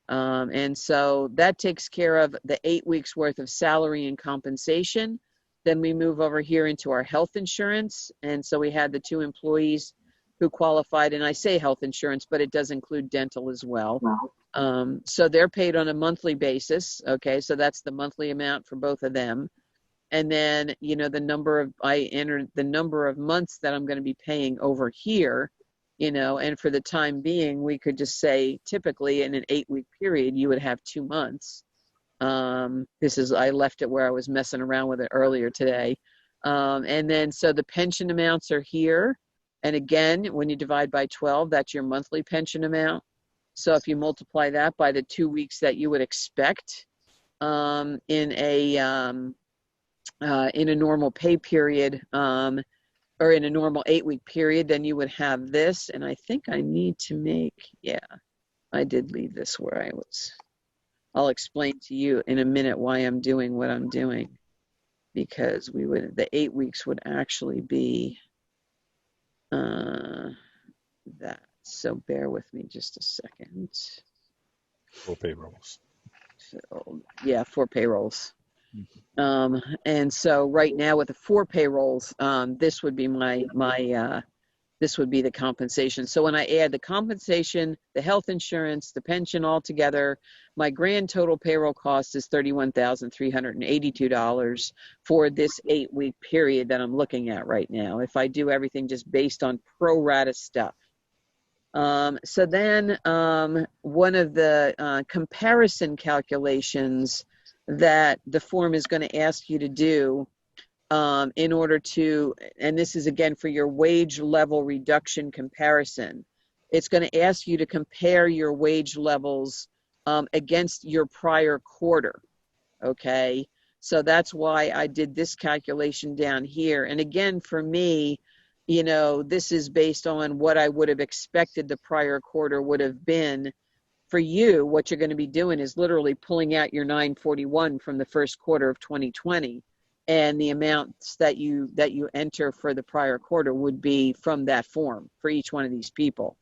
And so that takes care of the 8 weeks worth of salary and compensation. Then we move over here into our health insurance. And so we had the 2 employees who qualified, and I say health insurance, but it does include dental as well. So they're paid on a monthly basis. Okay, so that's the monthly amount for both of them. And then, I entered the number of months that I'm going to be paying over here, and for the time being, we could just say typically in an 8-week period, you would have 2 months. I left it where I was messing around with it earlier today. And then, so the pension amounts are here. And again, when you divide by 12, that's your monthly pension amount. So if you multiply that by the 2 weeks that you would expect in a normal pay period, or in a normal 8-week period, then you would have this. And I think I need to I did leave this where I was. I'll explain to you in a minute why I'm doing what I'm doing, because the 8 weeks would actually be that. So bear with me just a second. 4 payrolls. So, 4 payrolls. And so right now with the 4 payrolls, this would be this would be the compensation. So when I add the compensation, the health insurance, the pension all together, my grand total payroll cost is $31,382 for this 8-week period that I'm looking at right now, if I do everything just based on pro rata stuff. So then one of the comparison calculations that the form is going to ask you to do in order to, and this is again for your wage level reduction comparison, it's going to ask you to compare your wage levels against your prior quarter. Okay, so that's why I did this calculation down here. And again, for me, this is based on what I would have expected the prior quarter would have been. For you, what you're going to be doing is literally pulling out your 941 from the first quarter of 2020, and the amounts that you enter for the prior quarter would be from that form for each one of these people.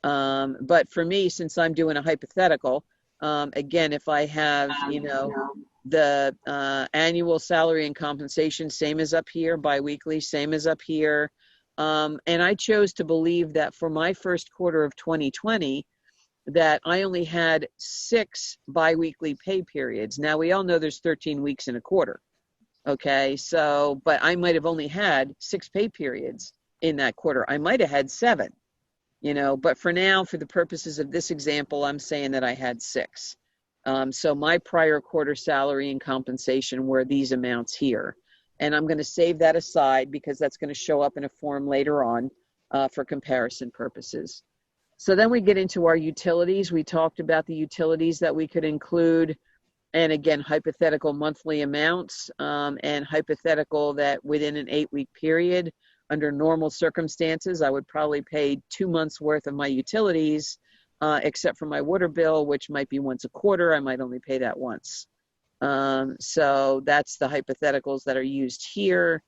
But for me, since I'm doing a hypothetical, again, if I have, the annual salary and compensation, same as up here, biweekly, same as up here. And I chose to believe that for my first quarter of 2020, that I only had 6 biweekly pay periods. Now, we all know there's 13 weeks in a quarter. Okay, so, but I might have only had 6 pay periods in that quarter. I might have had 7, But for now, for the purposes of this example, I'm saying that I had 6. So my prior quarter salary and compensation were these amounts here. And I'm going to save that aside because that's going to show up in a form later on for comparison purposes. So then we get into our utilities. We talked about the utilities that we could include, and again, hypothetical monthly amounts, and hypothetical that within an 8-week period, under normal circumstances, I would probably pay 2 months worth of my utilities, except for my water bill, which might be once a quarter. I might only pay that once. So that's the hypotheticals that are used here.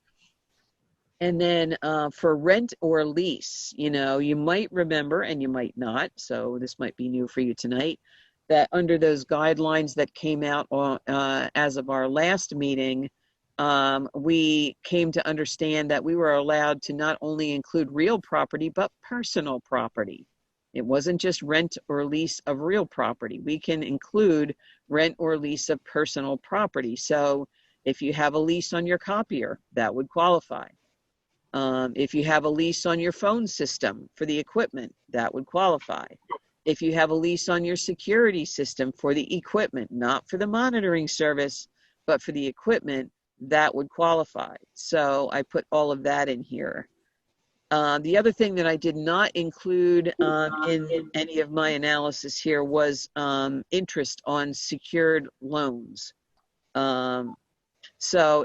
And then for rent or lease, you might remember, and you might not, so this might be new for you tonight, that under those guidelines that came out as of our last meeting, we came to understand that we were allowed to not only include real property, but personal property. It wasn't just rent or lease of real property. We can include rent or lease of personal property. So if you have a lease on your copier, that would qualify. If you have a lease on your phone system for the equipment, that would qualify. If you have a lease on your security system for the equipment, not for the monitoring service, but for the equipment, that would qualify. So I put all of that in here. The other thing that I did not include in any of my analysis here was interest on secured loans. So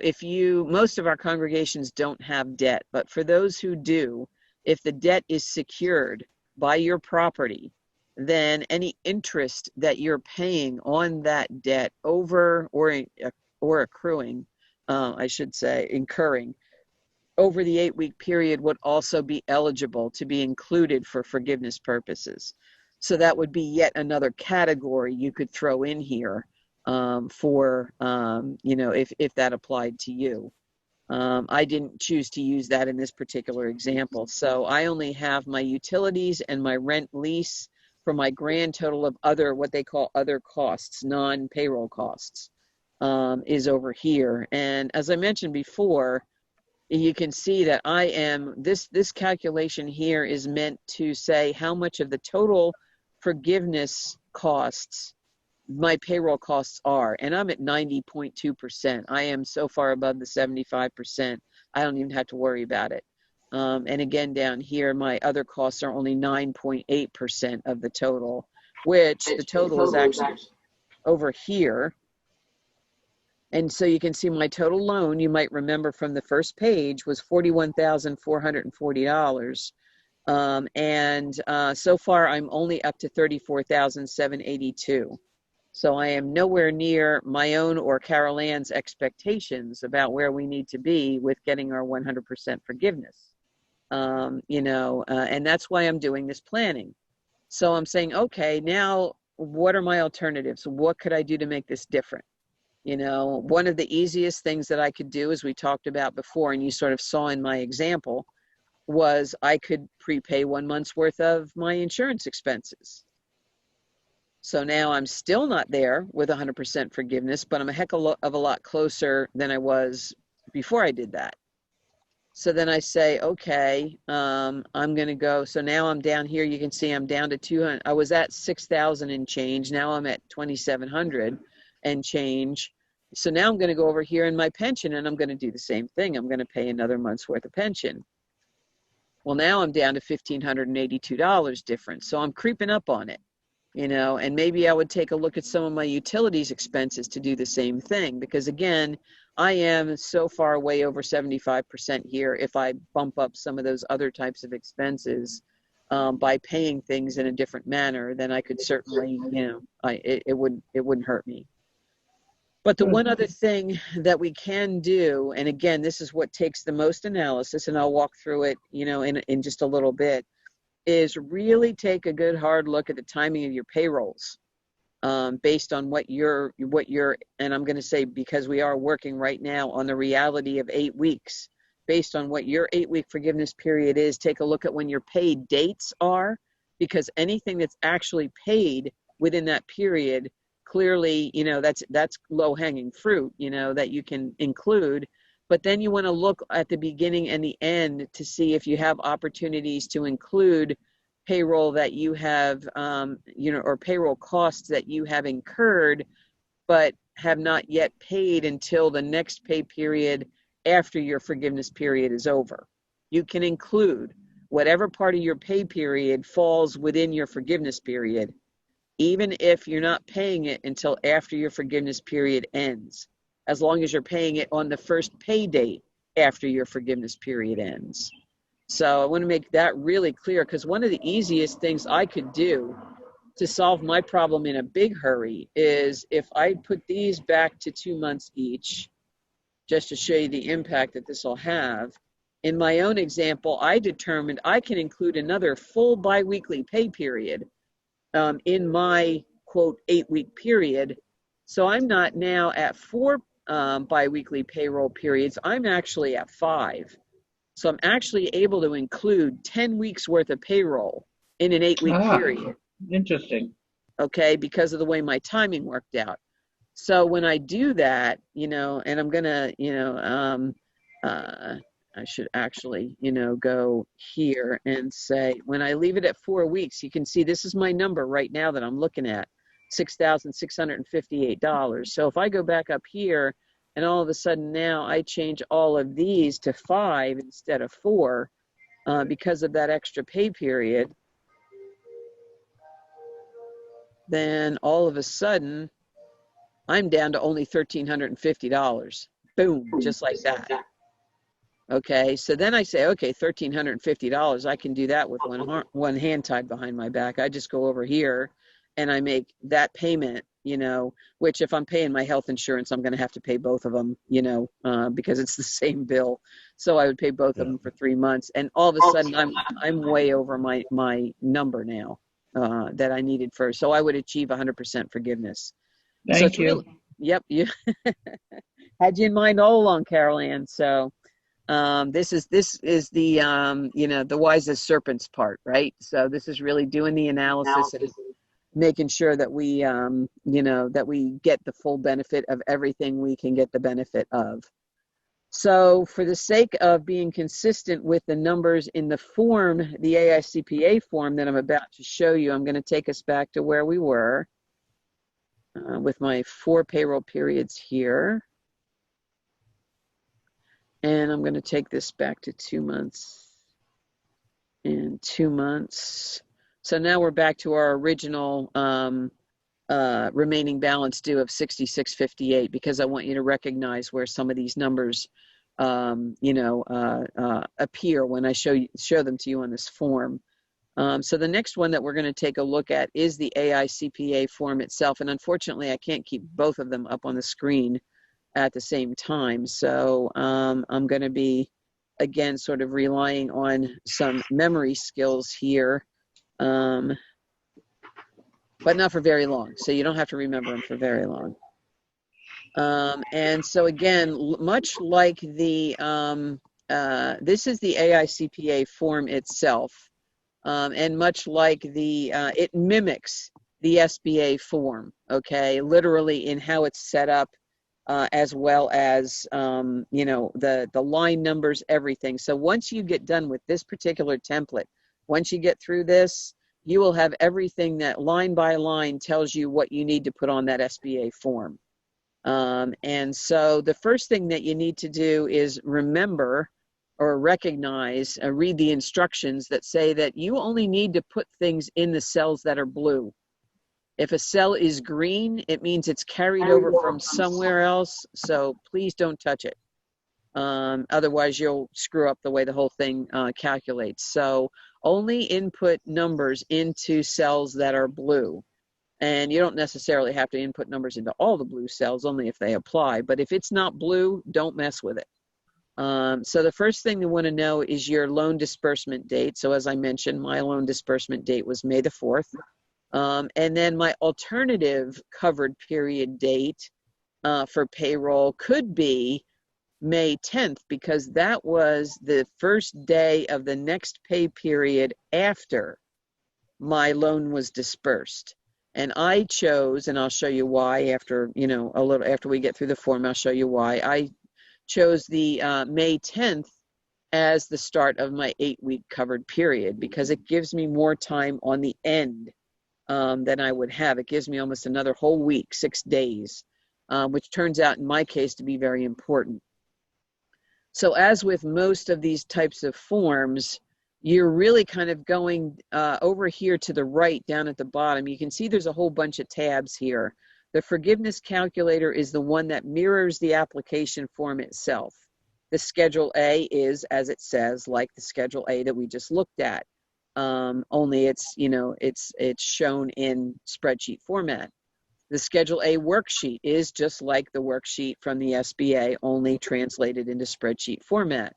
most of our congregations don't have debt, but for those who do, if the debt is secured by your property, then any interest that you're paying on that debt over or accruing, I should say, incurring over the 8-week period would also be eligible to be included for forgiveness purposes. So that would be yet another category you could throw in here for, if that applied to you. I didn't choose to use that in this particular example. So I only have my utilities and my rent lease for my grand total of what they call other costs, non-payroll costs, is over here. And as I mentioned before, you can see that this calculation here is meant to say how much of the total forgiveness costs my payroll costs are, and I'm at 90.2%. I am so far above the 75%, I don't even have to worry about it. And again, down here, my other costs are only 9.8% of the total, which the total is actually over here. And so you can see my total loan, you might remember from the first page, was $41,440. And so far, I'm only up to $34,782. So I am nowhere near my own or Carol Ann's expectations about where we need to be with getting our 100% forgiveness. And that's why I'm doing this planning. So I'm saying, okay, now what are my alternatives? What could I do to make this different? One of the easiest things that I could do, as we talked about before, and you sort of saw in my example, was I could prepay 1 month's worth of my insurance expenses. So now I'm still not there with 100% forgiveness, but I'm a heck of a lot closer than I was before I did that. So then I say, okay, I'm going to go. So now I'm down here. You can see I'm down to 200. I was at 6,000 and change. Now I'm at 2,700 and change. So now I'm going to go over here in my pension, and I'm going to do the same thing. I'm going to pay another month's worth of pension. Well, now I'm down to $1,582 difference. So I'm creeping up on it, and maybe I would take a look at some of my utilities expenses to do the same thing, because again, I am so far way over 75% here. If I bump up some of those other types of expenses by paying things in a different manner, then I could certainly, it wouldn't hurt me. But the one other thing that we can do, and again, this is what takes the most analysis, and I'll walk through it, in just a little bit, is really take a good hard look at the timing of your payrolls, based on what you're, and I'm going to say, because we are working right now on the reality of 8 weeks, based on what your 8-week forgiveness period is, take a look at when your paid dates are, because anything that's actually paid within that period, clearly, that's low-hanging fruit, that you can include. But then you want to look at the beginning and the end to see if you have opportunities to include payroll that you have, or payroll costs that you have incurred, but have not yet paid until the next pay period after your forgiveness period is over. You can include whatever part of your pay period falls within your forgiveness period, even if you're not paying it until after your forgiveness period ends, as long as you're paying it on the first pay date after your forgiveness period ends. So I want to make that really clear, because one of the easiest things I could do to solve my problem in a big hurry is if I put these back to 2 months each, just to show you the impact that this will have. In my own example, I determined I can include another full biweekly pay period in my, quote, 8-week period. So I'm not now at 4 biweekly payroll periods. I'm actually at 5. So I'm actually able to include 10 weeks worth of payroll in an 8-week period. Interesting. Okay, because of the way my timing worked out. So when I do that, and I'm gonna, I should actually, go here and say, when I leave it at 4 weeks, you can see this is my number right now that I'm looking at, $6,658. So if I go back up here and all of a sudden now I change all of these to 5 instead of 4 because of that extra pay period, then all of a sudden I'm down to only $1,350. Boom, just like that. Okay, so then I say, okay, $1,350, I can do that with one hand tied behind my back. I just go over here and I make that payment, which if I'm paying my health insurance, I'm going to have to pay both of them, because it's the same bill. So I would pay both of them for 3 months. And all of a sudden I'm way over my number now that I needed first. So I would achieve 100% forgiveness. Thank you. Really, yep, you had you in mind all along, Carol Ann. So this is the the wisest serpents part, right? So this is really doing the analysis and making sure that we that we get the full benefit of everything we can get the benefit of. So for the sake of being consistent with the numbers in the form, the AICPA form that I'm about to show you, I'm going to take us back to where we were with my 4 payroll periods here. And I'm going to take this back to 2 months and 2 months. So now we're back to our original remaining balance due of $66.58, because I want you to recognize where some of these numbers, appear when I show them to you on this form. So the next one that we're going to take a look at is the AICPA form itself. And unfortunately, I can't keep both of them up on the screen at the same time. So I'm going to be, again, sort of relying on some memory skills here, but not for very long. So you don't have to remember them for very long. And so again, much like the, this is the AICPA form itself. And much like the, it mimics the SBA form, okay, literally in how it's set up, as well as, the line numbers, everything. So once you get done with this particular template, once you get through this, you will have everything that line by line tells you what you need to put on that SBA form. And so the first thing that you need to do is remember or recognize, read the instructions that say that you only need to put things in the cells that are blue. If a cell is green, it means it's carried over from somewhere else, so please don't touch it. Otherwise, you'll screw up the way the whole thing calculates. So only input numbers into cells that are blue. And you don't necessarily have to input numbers into all the blue cells, only if they apply. But if it's not blue, don't mess with it. So the first thing you want to know is your loan disbursement date. So as I mentioned, my loan disbursement date was May the 4th. And then my alternative covered period date for payroll could be May 10th, because that was the first day of the next pay period after my loan was dispersed. And I chose, and I'll show you why after, a little after we get through the form, I'll show you why. I chose the May 10th as the start of my 8-week covered period, because it gives me more time on the end than I would have. It gives me almost another whole week, 6 days, which turns out in my case to be very important. So as with most of these types of forms, you're really kind of going over here to the right down at the bottom. You can see there's a whole bunch of tabs here. The forgiveness calculator is the one that mirrors the application form itself. The Schedule A is, as it says, like the Schedule A that we just looked at, only it's, you know, it's shown in spreadsheet format. The Schedule A worksheet is just like the worksheet from the SBA, only translated into spreadsheet format.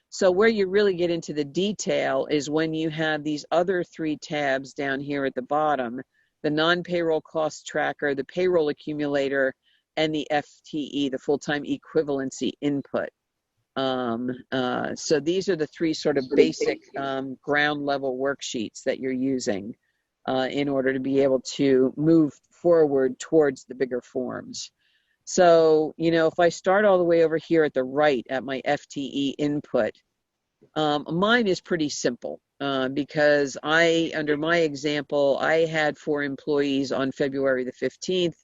So where you really get into the detail is when you have these other 3 tabs down here at the bottom: the non-payroll cost tracker, the payroll accumulator, and the FTE, the full-time equivalency input. So these are the 3 sort of basic ground level worksheets that you're using in order to be able to move forward towards the bigger forms. So, you know, if I start all the way over here at the right at my FTE input, mine is pretty simple because under my example, I had 4 employees on February the 15th.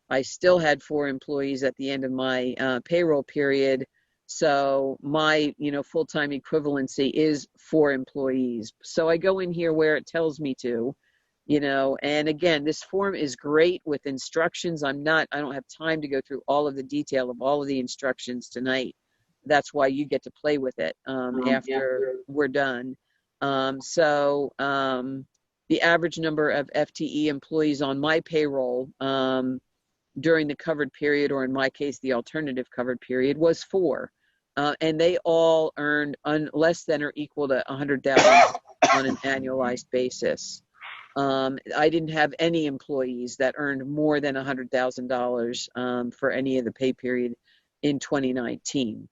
I still had 4 employees at the end of my payroll period. So my, you know, full-time equivalency is 4 employees. So I go in here where it tells me to, you know, and again, this form is great with instructions. I don't have time to go through all of the detail of all of the instructions tonight. That's why you get to play with it after we're done. The average number of FTE employees on my payroll during the covered period, or in my case, the alternative covered period, was 4. And they all earned less than or equal to $100,000 on an annualized basis. I didn't have any employees that earned more than $100,000 for any of the pay period in 2019,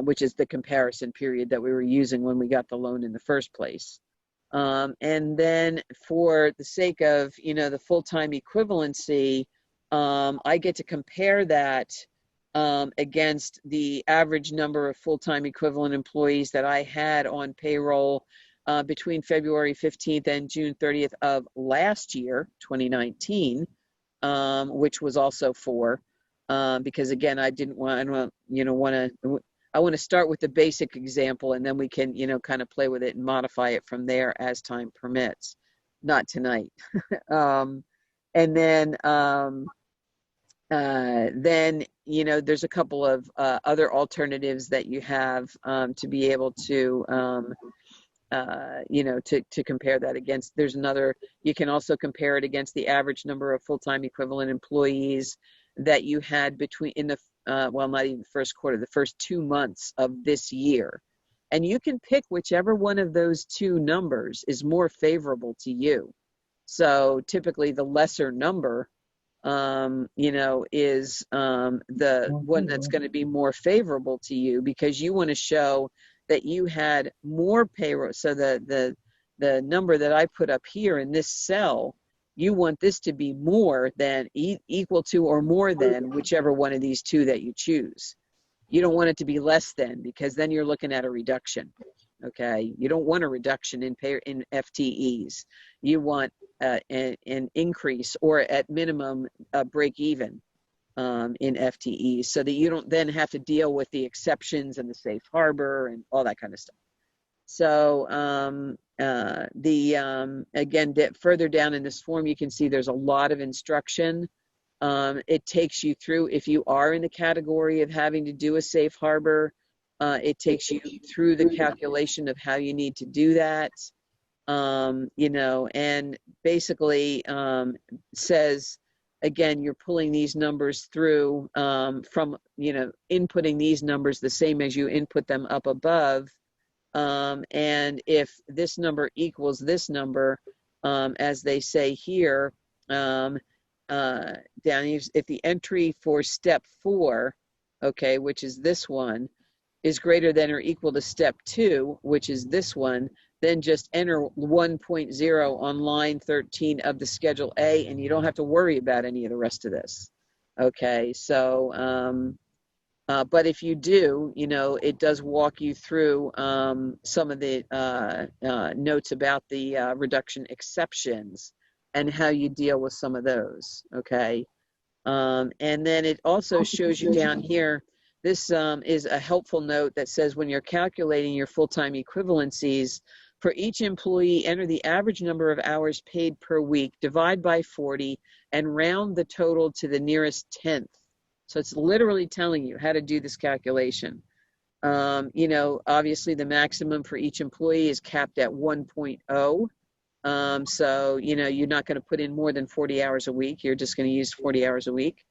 which is the comparison period that we were using when we got the loan in the first place. And then for the sake of, you know, the full-time equivalency, I get to compare that against the average number of full-time equivalent employees that I had on payroll between February 15th and June 30th of last year, 2019, which was also 4, because again, I want to start with the basic example, and then we can, you know, kind of play with it and modify it from there as time permits. Not tonight. And then, you know, there's a couple of other alternatives that you have to be able to, you know, to compare that against. There's another, you can also compare it against the average number of full-time equivalent employees that you had in the, well, not even the first quarter, the first 2 months of this year. And you can pick whichever one of those 2 numbers is more favorable to you. So typically the lesser number, you know, is the one that's going to be more favorable to you, because you want to show that you had more payroll. So the number that I put up here in this cell, you want this to be more than, equal to, or more than whichever one of these 2 that you choose. You don't want it to be less than, because then you're looking at a reduction. Okay, you don't want a reduction in FTEs. You want an increase, or at minimum a break even in FTEs, so that you don't then have to deal with the exceptions and the safe harbor and all that kind of stuff. So again, further down in this form, you can see there's a lot of instruction. It takes you through, if you are in the category of having to do a safe harbor, it takes you through the calculation of how you need to do that. You know, and basically says, again, you're pulling these numbers through from, you know, inputting these numbers the same as you input them up above. And if this number equals this number, as they say here, down here, if the entry for step 4, okay, which is this one, is greater than or equal to step 2, which is this one, then just enter 1.0 on line 13 of the Schedule A, and you don't have to worry about any of the rest of this. Okay, so But if you do, it does walk you through some of the notes about the reduction exceptions and how you deal with some of those, okay? And then it also shows you down here, this is a helpful note that says when you're calculating your full-time equivalencies, for each employee, enter the average number of hours paid per week, divide by 40, and round the total to the nearest tenth. So it's literally telling you how to do this calculation. Obviously the maximum for each employee is capped at 1.0. So, you're not going to put in more than 40 hours a week. You're just going to use 40 hours a week.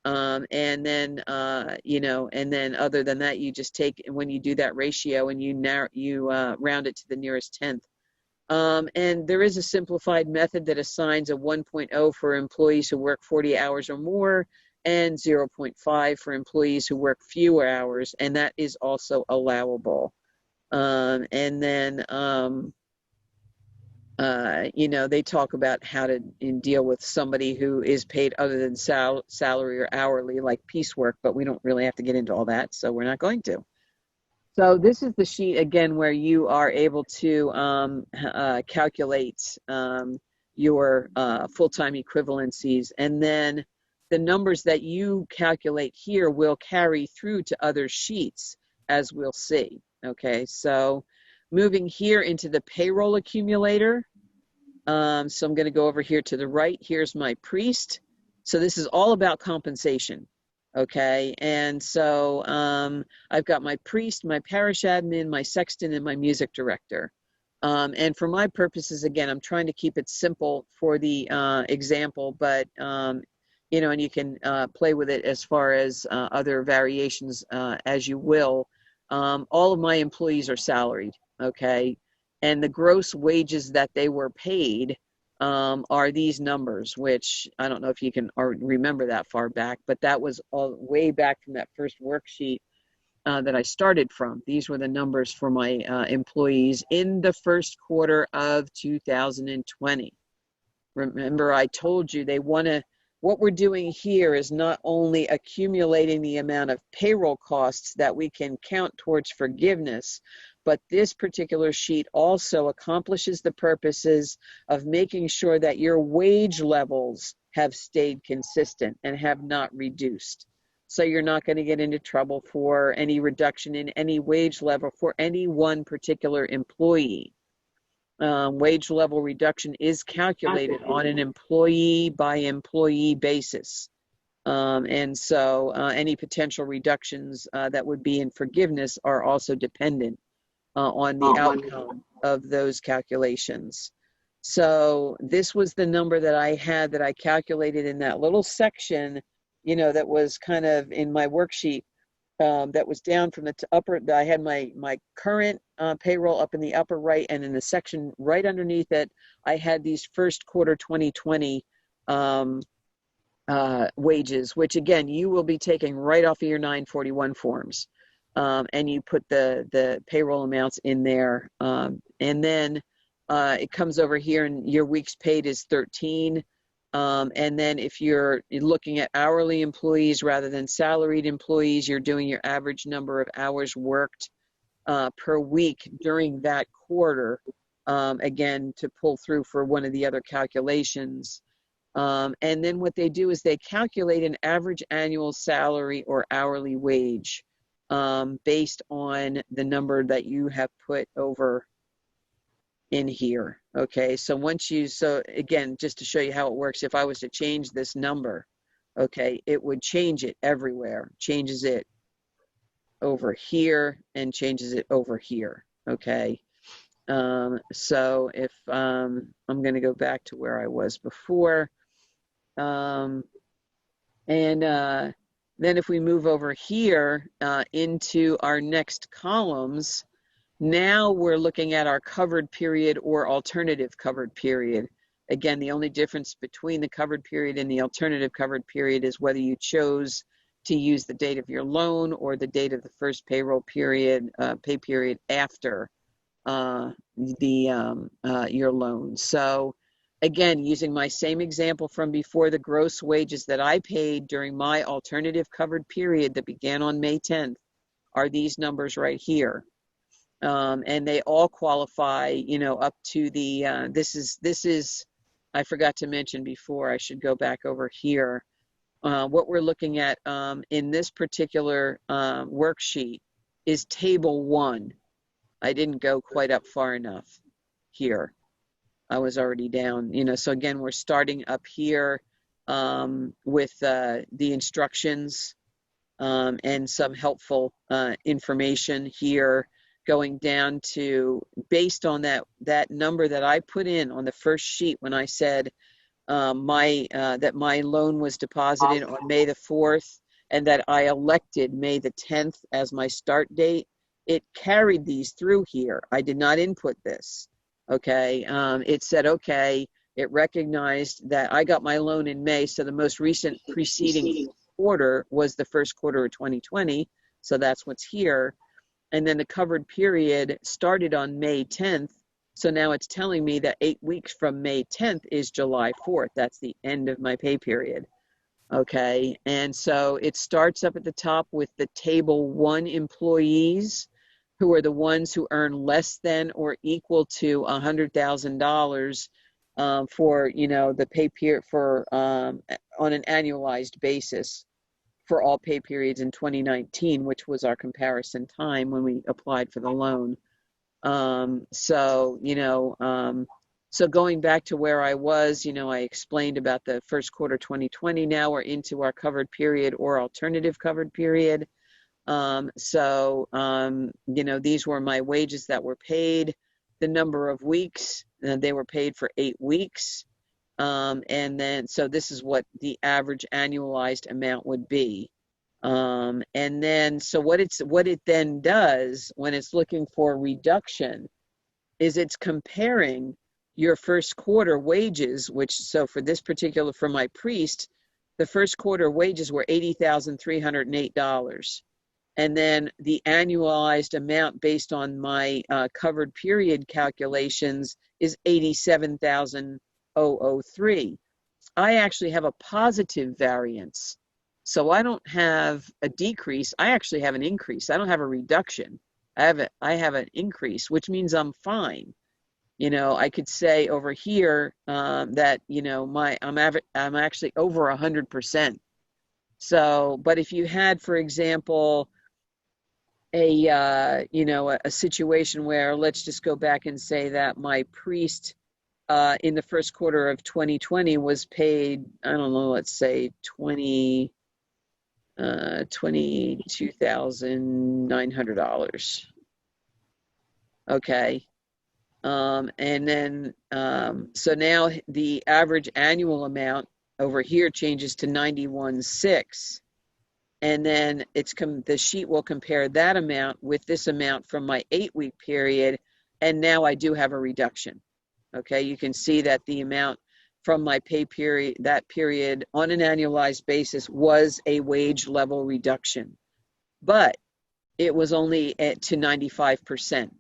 And then other than that, you just take, when you do that ratio and you round it to the nearest tenth. And there is a simplified method that assigns a 1.0 for employees who work 40 hours or more and 0.5 for employees who work fewer hours, and that is also allowable. And then, they talk about how to deal with somebody who is paid other than salary or hourly, like piecework, but we don't really have to get into all that, so we're not going to. So this is the sheet, again, where you are able to calculate your full-time equivalencies, and then the numbers that you calculate here will carry through to other sheets, as we'll see. Okay, so moving here into the payroll accumulator. So I'm going to go over here to the right. Here's my priest. So this is all about compensation. Okay, and so I've got my priest, my parish admin, my sexton, and my music director. And for my purposes, again, I'm trying to keep it simple for the example, but and you can play with it as far as other variations as you will. All of my employees are salaried, okay? And the gross wages that they were paid are these numbers, which I don't know if you can remember that far back, but that was all way back from that first worksheet that I started from. These were the numbers for my employees in the first quarter of 2020. Remember, I told you what we're doing here is not only accumulating the amount of payroll costs that we can count towards forgiveness, but this particular sheet also accomplishes the purposes of making sure that your wage levels have stayed consistent and have not reduced. So you're not going to get into trouble for any reduction in any wage level for any one particular employee. Wage level reduction is calculated on an employee by employee basis. And so any potential reductions that would be in forgiveness are also dependent on the outcome of those calculations. So this was the number that I had that I calculated in that little section, that was kind of in my worksheet. That was down from the upper. I had my current payroll up in the upper right, and in the section right underneath it, I had these first quarter 2020 wages, which again you will be taking right off of your 941 forms, and you put the payroll amounts in there, and then it comes over here, and your weeks paid is 13. And then if you're looking at hourly employees rather than salaried employees, you're doing your average number of hours worked per week during that quarter, again, to pull through for one of the other calculations. And then what they do is they calculate an average annual salary or hourly wage based on the number that you have put over in here. Okay, so again, just to show you how it works, if I was to change this number, okay, it would change it everywhere. Changes it over here and changes it over here. Okay, so if I'm going to go back to where I was before, and then if we move over here into our next columns, now we're looking at our covered period or alternative covered period. Again, the only difference between the covered period and the alternative covered period is whether you chose to use the date of your loan or the date of the first payroll period, pay period after your loan. So again, using my same example from before, the gross wages that I paid during my alternative covered period that began on May 10th are these numbers right here. And they all qualify, you know, up to the, this is, I forgot to mention before, I should go back over here. What we're looking at in this particular worksheet is table 1. I didn't go quite up far enough here. I was already down, you know, so again, we're starting up here with the instructions and some helpful information here, going down to, based on that number that I put in on the first sheet when I said that my loan was deposited on May the 4th and that I elected May the 10th as my start date. It carried these through here. I did not input this. Okay. It said, okay, it recognized that I got my loan in May. So the most recent preceding quarter was the first quarter of 2020. So that's what's here. And then the covered period started on May 10th. So now it's telling me that 8 weeks from May 10th is July 4th. That's the end of my pay period. Okay. And so it starts up at the top with the table 1 employees, who are the ones who earn less than or equal to $100,000 for, you know, the pay period for on an annualized basis for all pay periods in 2019, which was our comparison time when we applied for the loan. So, you know, so going back to where I was, you know, I explained about the first quarter 2020. Now we're into our covered period or alternative covered period. You know, these were my wages that were paid, the number of weeks, they were paid for 8 weeks. And then, so this is what the average annualized amount would be. And then, so what it then does when it's looking for reduction is it's comparing your first quarter wages, which, so for this particular, for my priest, the first quarter wages were $80,308. And then the annualized amount based on my covered period calculations is $87,003. I actually have a positive variance. So I don't have a decrease. I actually have an increase. I don't have a reduction. I have an increase, which means I'm fine. You know, I could say over here that, you know, I'm actually over 100%. So, but if you had, for example, you know, a situation where, let's just go back and say that my priest in the first quarter of 2020 was paid, I don't know, let's say $22,900. Okay. And then, so now the average annual amount over here changes to 91,600. And then the sheet will compare that amount with this amount from my 8-week period. And now I do have a reduction. Okay. You can see that the amount from my pay period, that period on an annualized basis, was a wage level reduction, but it was only to 95%.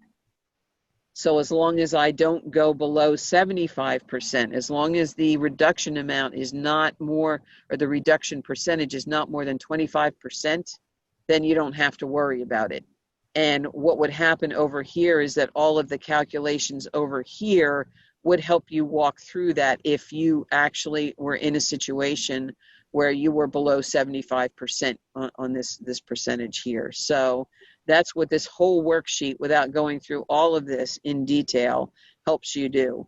So as long as I don't go below 75%, as long as the reduction amount is not more, or the reduction percentage is not more than 25%, then you don't have to worry about it. And what would happen over here is that all of the calculations over here would help you walk through that if you actually were in a situation where you were below 75% on this percentage here. So that's what this whole worksheet, without going through all of this in detail, helps you do.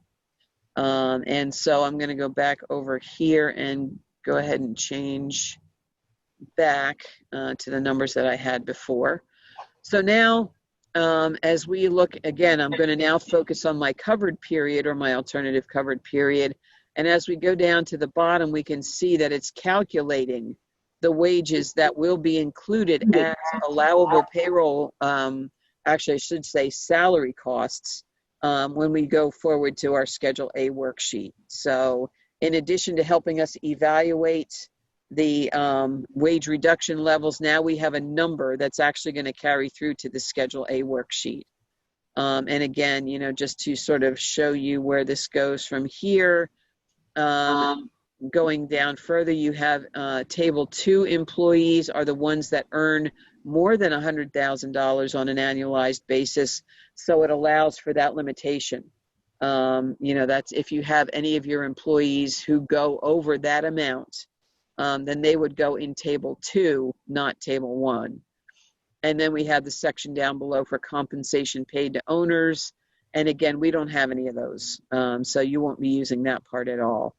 And so I'm going to go back over here and go ahead and change back to the numbers that I had before. So now, as we look, again, I'm going to now focus on my covered period or my alternative covered period. And as we go down to the bottom, we can see that it's calculating the wages that will be included as allowable payroll, actually I should say salary costs, when we go forward to our Schedule A worksheet. So in addition to helping us evaluate the wage reduction levels, now we have a number that's actually going to carry through to the Schedule A worksheet. And again, you know, just to sort of show you where this goes from here, Going down further, you have table 2 employees are the ones that earn more than $100,000 on an annualized basis. So it allows for that limitation. That's if you have any of your employees who go over that amount, then they would go in table 2, not table 1. And then we have the section down below for compensation paid to owners. And again, we don't have any of those. So you won't be using that part at all.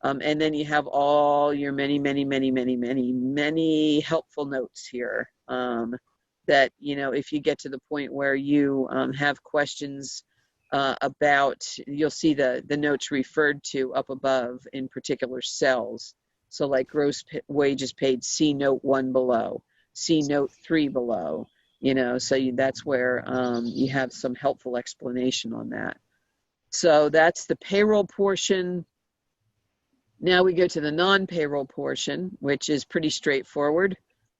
And then you have all your many helpful notes here that, if you get to the point where you have questions about, you'll see the notes referred to up above in particular cells. So like gross wages paid, see note 1 below, see note 3 below, so that's where you have some helpful explanation on that. So that's the payroll portion. Now we go to the non-payroll portion, which is pretty straightforward.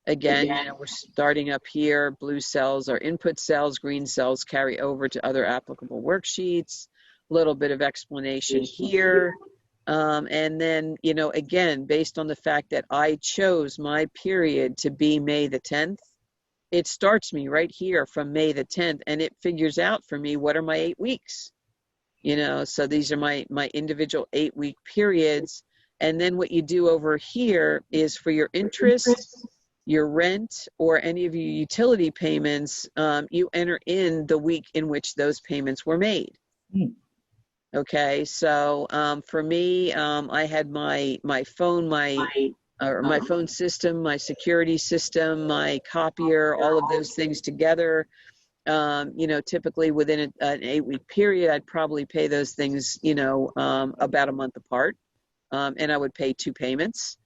Again, we're starting up here. Blue cells are input cells. Green cells carry over to other applicable worksheets. A little bit of explanation here. And then, again, based on the fact that I chose my period to be May the 10th, it starts me right here from May the 10th, and it figures out for me what are my 8 weeks. So these are my individual 8-week periods. And then what you do over here is for your interest, your rent, or any of your utility payments, you enter in the week in which those payments were made. Okay, so for me, I had my phone, my phone system, my security system, my copier, all of those things together. Typically within an 8-week period, I'd probably pay those things, about a month apart. And I would pay 2 payments.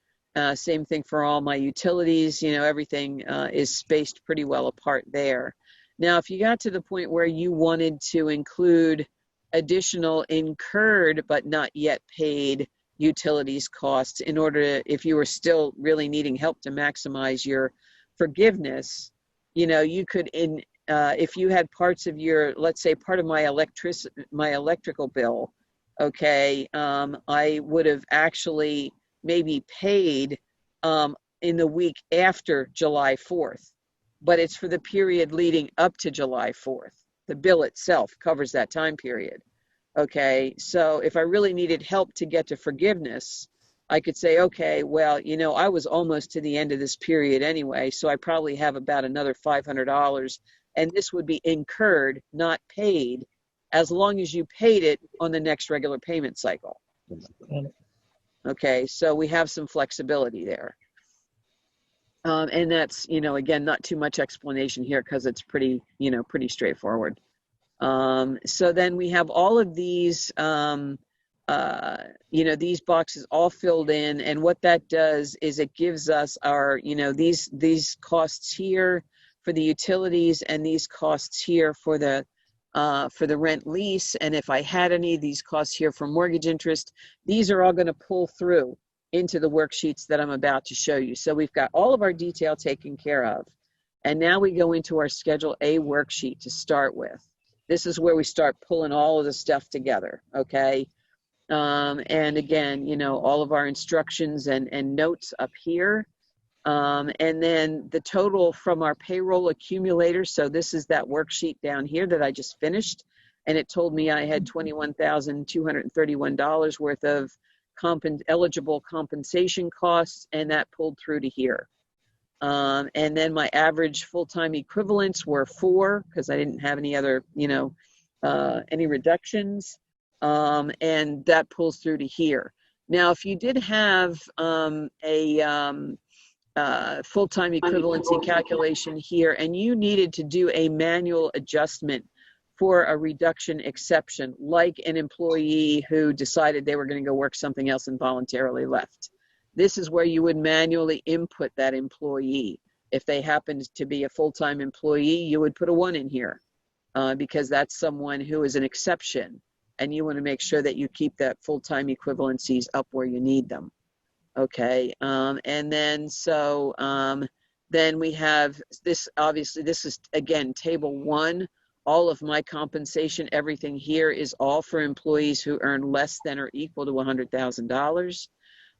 Same thing for all my utilities, everything is spaced pretty well apart there. Now, if you got to the point where you wanted to include additional incurred but not yet paid utilities costs in order to, if you were still really needing help to maximize your forgiveness, you could, if you had parts of your, let's say part of my electrical bill, okay, I would have actually maybe paid in the week after July 4th, but it's for the period leading up to July 4th. The bill itself covers that time period. Okay, so if I really needed help to get to forgiveness, I could say, okay, well, I was almost to the end of this period anyway, so I probably have about another $500, and this would be incurred, not paid, as long as you paid it on the next regular payment cycle. Okay, so we have some flexibility there. And that's, again, not too much explanation here because it's pretty straightforward. So then we have all of these, these boxes all filled in, and what that does is it gives us our, these costs here for the utilities and these costs here for the rent lease. And if I had any of these costs here for mortgage interest, these are all going to pull through into the worksheets that I'm about to show you. So we've got all of our detail taken care of. And now we go into our Schedule A worksheet to start with. This is where we start pulling all of the stuff together, okay? And again, all of our instructions and notes up here. And then the total from our payroll accumulator. So this is that worksheet down here that I just finished. And it told me I had $21,231 worth of eligible compensation costs, and that pulled through to here. And then my average full-time equivalents were 4 because I didn't have any other, any reductions. And that pulls through to here. Now, if you did have a full-time equivalency calculation here, and you needed to do a manual adjustment for a reduction exception, like an employee who decided they were going to go work something else and voluntarily left. This is where you would manually input that employee. If they happened to be a full-time employee, you would put a 1 in here because that's someone who is an exception, and you want to make sure that you keep that full-time equivalencies up where you need them. Okay, and then so then we have this, obviously this is again table 1. All of my compensation, everything here is all for employees who earn less than or equal to $100,000.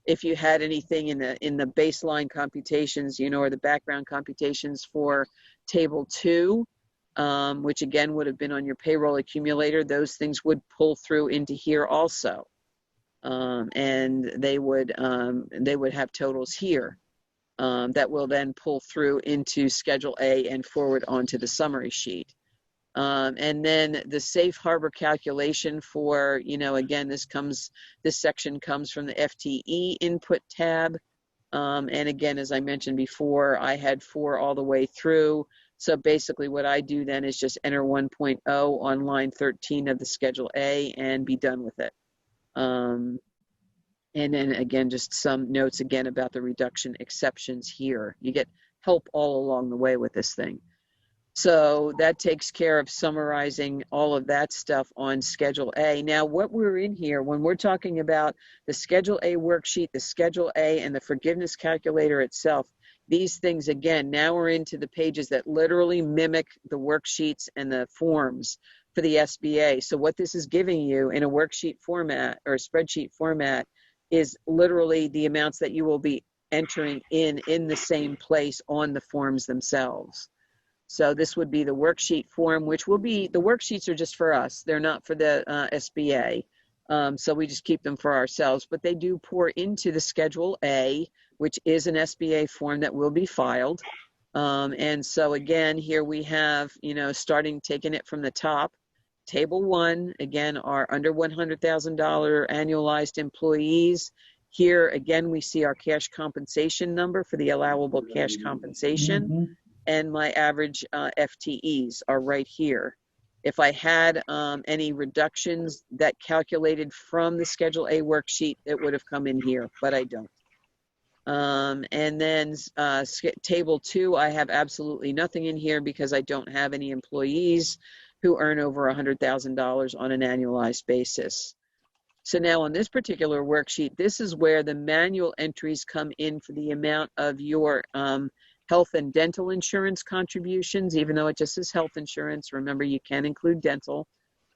If you had anything in the baseline computations, or the background computations for table 2, which again would have been on your payroll accumulator, those things would pull through into here also. And they would have totals here that will then pull through into Schedule A and forward onto the summary sheet. And then the safe harbor calculation for, again, this section comes from the FTE input tab. And again, as I mentioned before, I had 4 all the way through. So basically what I do then is just enter 1.0 on line 13 of the Schedule A and be done with it. And then again, just some notes again about the reduction exceptions here. You get help all along the way with this thing. So that takes care of summarizing all of that stuff on Schedule A. Now, what we're in here, when we're talking about the Schedule A worksheet, the Schedule A, and the forgiveness calculator itself, these things, again, now we're into the pages that literally mimic the worksheets and the forms for the SBA. So what this is giving you in a worksheet format or a spreadsheet format is literally the amounts that you will be entering in the same place on the forms themselves. So this would be the worksheet form, which will be, the worksheets are just for us. They're not for the SBA. So we just keep them for ourselves, but they do pour into the Schedule A, which is an SBA form that will be filed. And so again, here we have, taking it from the top, Table 1, again, are under $100,000 annualized employees. Here, again, we see our cash compensation number for the allowable cash compensation. And my average FTEs are right here. If I had any reductions that calculated from the Schedule A worksheet, it would have come in here, but I don't. And then Table 2, I have absolutely nothing in here because I don't have any employees who earn over $100,000 on an annualized basis. So now on this particular worksheet, this is where the manual entries come in for the amount of your health and dental insurance contributions, even though it just says health insurance. Remember, you can include dental.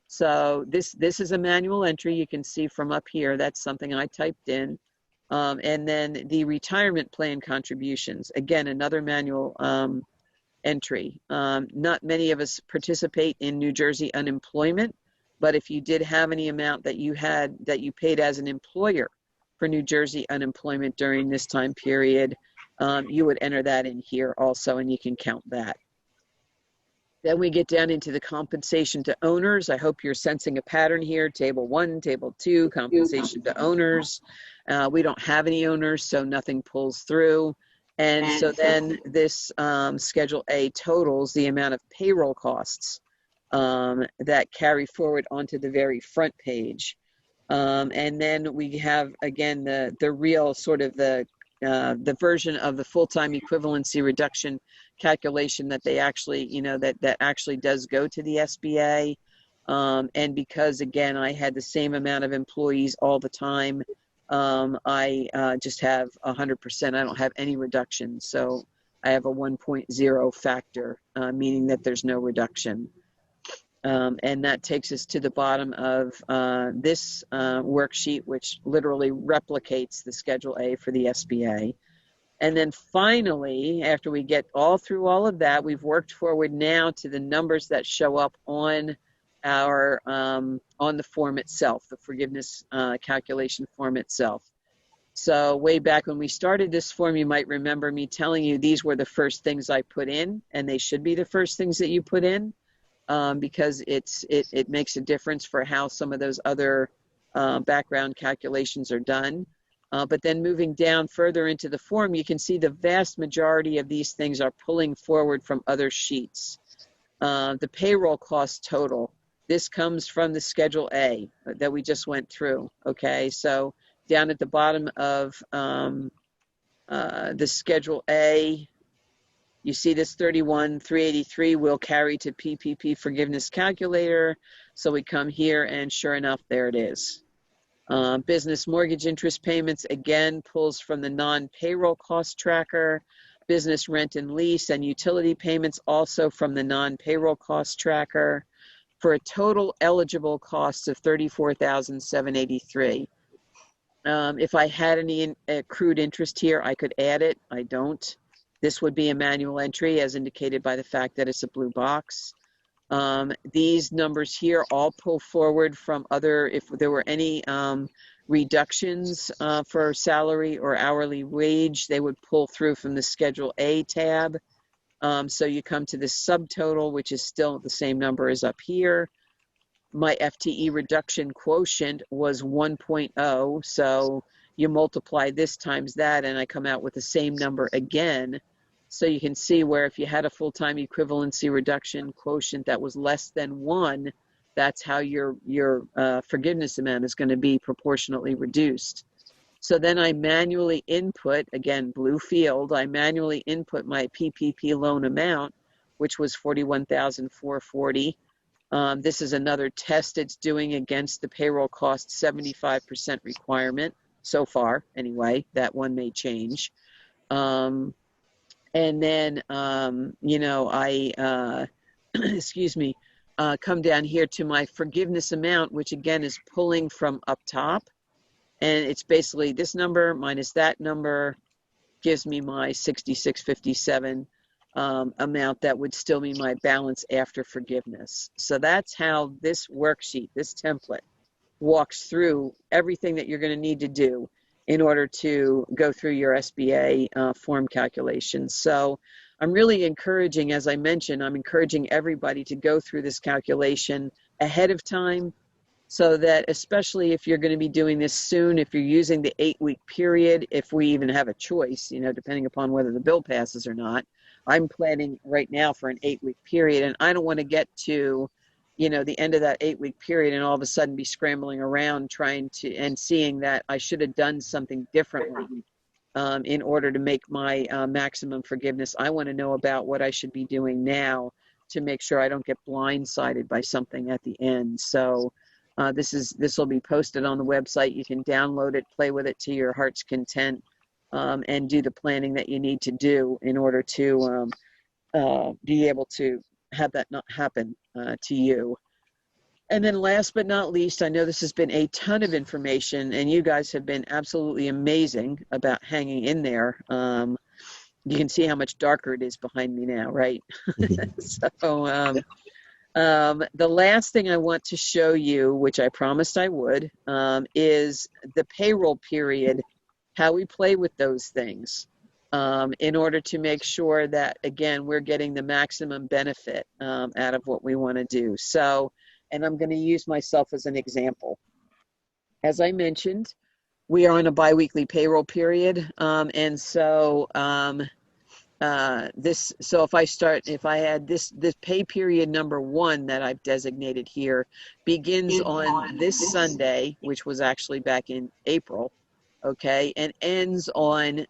So this is a manual entry. You can see from up here, that's something I typed in. And then the retirement plan contributions, again, another manual entry. Not many of us participate in New Jersey unemployment, but if you did have any amount that you paid as an employer for New Jersey unemployment during this time period, you would enter that in here also, and you can count that. Then we get down into the compensation to owners. I hope you're sensing a pattern here. Table 1, Table 2, compensation to owners. We don't have any owners, so nothing pulls through. And so then this Schedule A totals the amount of payroll costs that carry forward onto the very front page. And then we have, again, the real sort of the version of the full-time equivalency reduction calculation that they actually, that actually does go to the SBA. And because, again, I had the same amount of employees all the time, I just have 100%. I don't have any reduction. So I have a 1.0 factor, meaning that there's no reduction. And that takes us to the bottom of this worksheet, which literally replicates the Schedule A for the SBA. And then finally, after we get all through all of that, we've worked forward now to the numbers that show up on our on the form itself, the forgiveness calculation form itself. So way back when we started this form, you might remember me telling you these were the first things I put in, and they should be the first things that you put in. Because it makes a difference for how some of those other background calculations are done. But then moving down further into the form, you can see the vast majority of these things are pulling forward from other sheets. The payroll cost total, this comes from the Schedule A that we just went through, okay? So down at the bottom of the Schedule A, you see this 31,383 will carry to PPP forgiveness calculator. So we come here and sure enough, there it is. Business mortgage interest payments, again, pulls from the non-payroll cost tracker. business rent and lease, and utility payments also from the non-payroll cost tracker, for a total eligible cost of $34,783. If I had any accrued interest here, I could add it. I don't. This would be a manual entry as indicated by the fact that it's a blue box. These numbers here all pull forward from other, if there were any reductions for salary or hourly wage, they would pull through from the Schedule A tab. So you come to this subtotal, which is still the same number as up here. My FTE reduction quotient was 1.0, so you multiply this times that, and I come out with the same number again. So you can see where if you had a full-time equivalency reduction quotient that was less than 1, that's how your forgiveness amount is going to be proportionately reduced. So then I manually input, again, blue field, I manually input my PPP loan amount, which was $41,440. This is another test it's doing against the payroll cost 75% requirement so far. Anyway, that one may change. And then, you know, I, excuse me, come down here to my forgiveness amount, which again is pulling from up top. And it's basically this number minus that number gives me my 6657 amount that would still be my balance after forgiveness. So that's how this worksheet, this template, walks through everything that you're going to need to do in order to go through your SBA form calculations. So I'm really encouraging, as I mentioned, I'm encouraging everybody to go through this calculation ahead of time, so that especially if you're going to be doing this soon, if you're using the 8-week period, if we even have a choice, you know, depending upon whether the bill passes or not. I'm planning right now for an 8-week period, and I don't want to get to, you know, the end of that 8-week period and all of a sudden be scrambling around trying to, and seeing that I should have done something differently in order to make my maximum forgiveness. I want to know about what I should be doing now to make sure I don't get blindsided by something at the end. So this will be posted on the website. You can download it, play with it to your heart's content, and do the planning that you need to do in order to be able to have that not happen to you. And then last but not least, I know this has been a ton of information, and you guys have been absolutely amazing about hanging in there. You can see how much darker it is behind me now, right? So the last thing I want to show you, which I promised I would, is the payroll period, how we play with those things in order to make sure that, again, we're getting the maximum benefit out of what we want to do. So, and I'm going to use myself as an example. As I mentioned, we are on a biweekly payroll period, and so if I had this pay period number 1 that I've designated here begins on this Sunday, which was actually back in April, okay, and ends on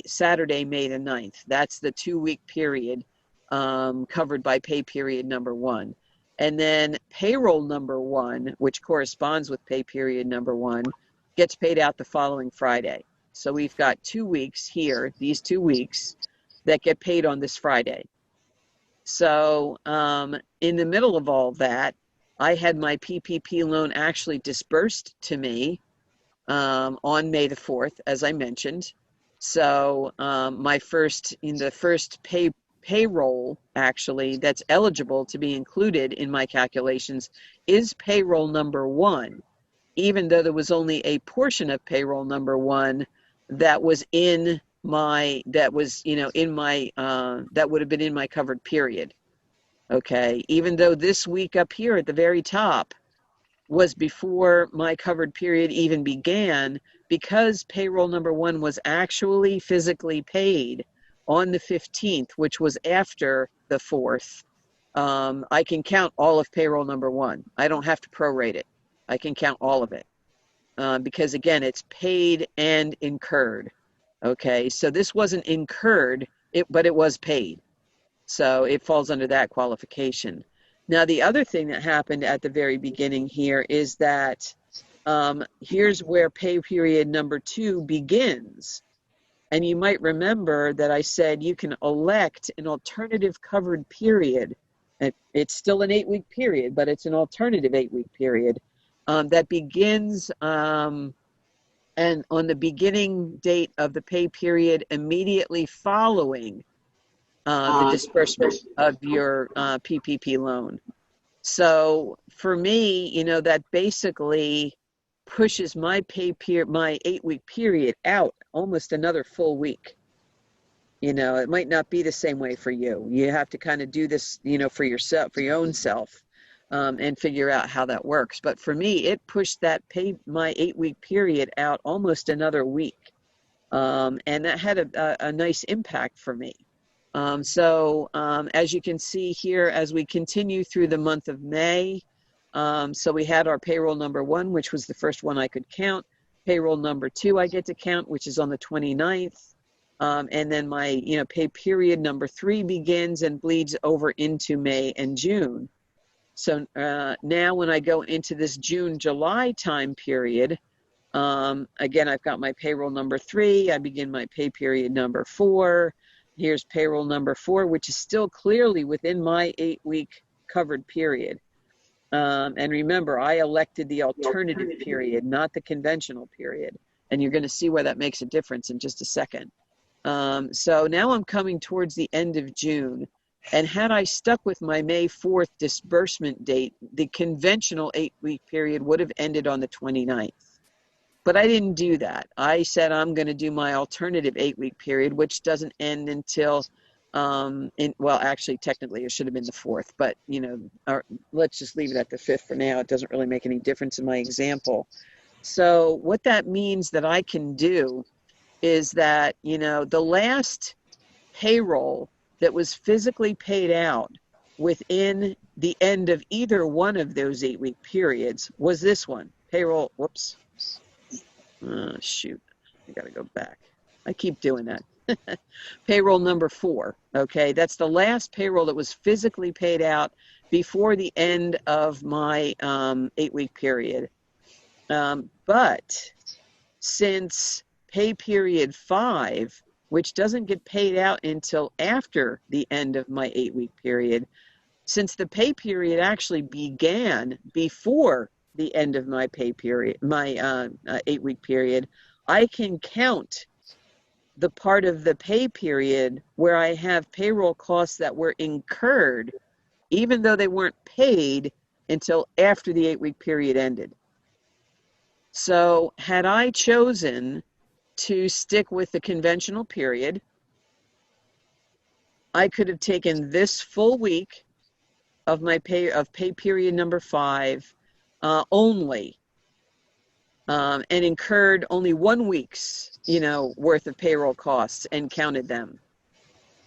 Saturday, May the 9th. That's the 2-week period covered by pay period number 1. And then payroll number 1, which corresponds with pay period number 1, gets paid out the following Friday. So we've got 2 weeks here, these 2 weeks, that get paid on this Friday. So in the middle of all that, I had my PPP loan actually disbursed to me on May the 4th, as I mentioned. So the first payroll actually that's eligible to be included in my calculations is payroll number 1, even though there was only a portion of payroll number 1 that was in my, that would have been in my covered period. Okay, even though this week up here at the very top was before my covered period even began, because payroll number 1 was actually physically paid on the 15th, which was after the 4th, I can count all of payroll number 1. I don't have to prorate it. I can count all of it because, again, it's paid and incurred. Okay, so this wasn't incurred, but it was paid. So it falls under that qualification. Now, the other thing that happened at the very beginning here is that here's where pay period number 2 begins. And you might remember that I said you can elect an alternative covered period. It's still an 8-week period, but it's an alternative 8-week period that begins and on the beginning date of the pay period immediately following the disbursement of your PPP loan. So for me, you know, that basically pushes my my 8-week period out almost another full week. You know, it might not be the same way for you. You have to kind of do this, you know, for yourself, for your own self, and figure out how that works. But for me, it pushed that my 8-week period out almost another week. And that had a nice impact for me. As you can see here, as we continue through the month of May, so we had our payroll number 1, which was the first one I could count. Payroll number 2 I get to count, which is on the 29th. And then my, you know, pay period number 3 begins and bleeds over into May and June. So now when I go into this June-July time period, again, I've got my payroll number 3. I begin my pay period number 4. Here's payroll number 4, which is still clearly within my 8-week covered period. And remember, I elected the alternative period, not the conventional period. And you're going to see why that makes a difference in just a second. So now I'm coming towards the end of June. And had I stuck with my May 4th disbursement date, the conventional 8-week period would have ended on the 29th. But I didn't do that. I said I'm going to do my alternative 8-week period, which doesn't end until, well, actually, technically, it should have been the 4th. But, you know, let's just leave it at the 5th for now. It doesn't really make any difference in my example. So what that means that I can do is that, you know, the last payroll that was physically paid out within the end of either one of those 8-week periods was this one. Payroll, whoops. Shoot, I gotta go back. I keep doing that. Payroll number 4, okay? That's the last payroll that was physically paid out before the end of my 8-week period. But since pay period 5, which doesn't get paid out until after the end of my 8-week period, since the pay period actually began before the end of my pay period, my 8-week period, I can count the part of the pay period where I have payroll costs that were incurred, even though they weren't paid until after the 8-week period ended. So had I chosen to stick with the conventional period, I could have taken this full week of my pay period number 5 only, and incurred only 1 week's, you know, worth of payroll costs and counted them.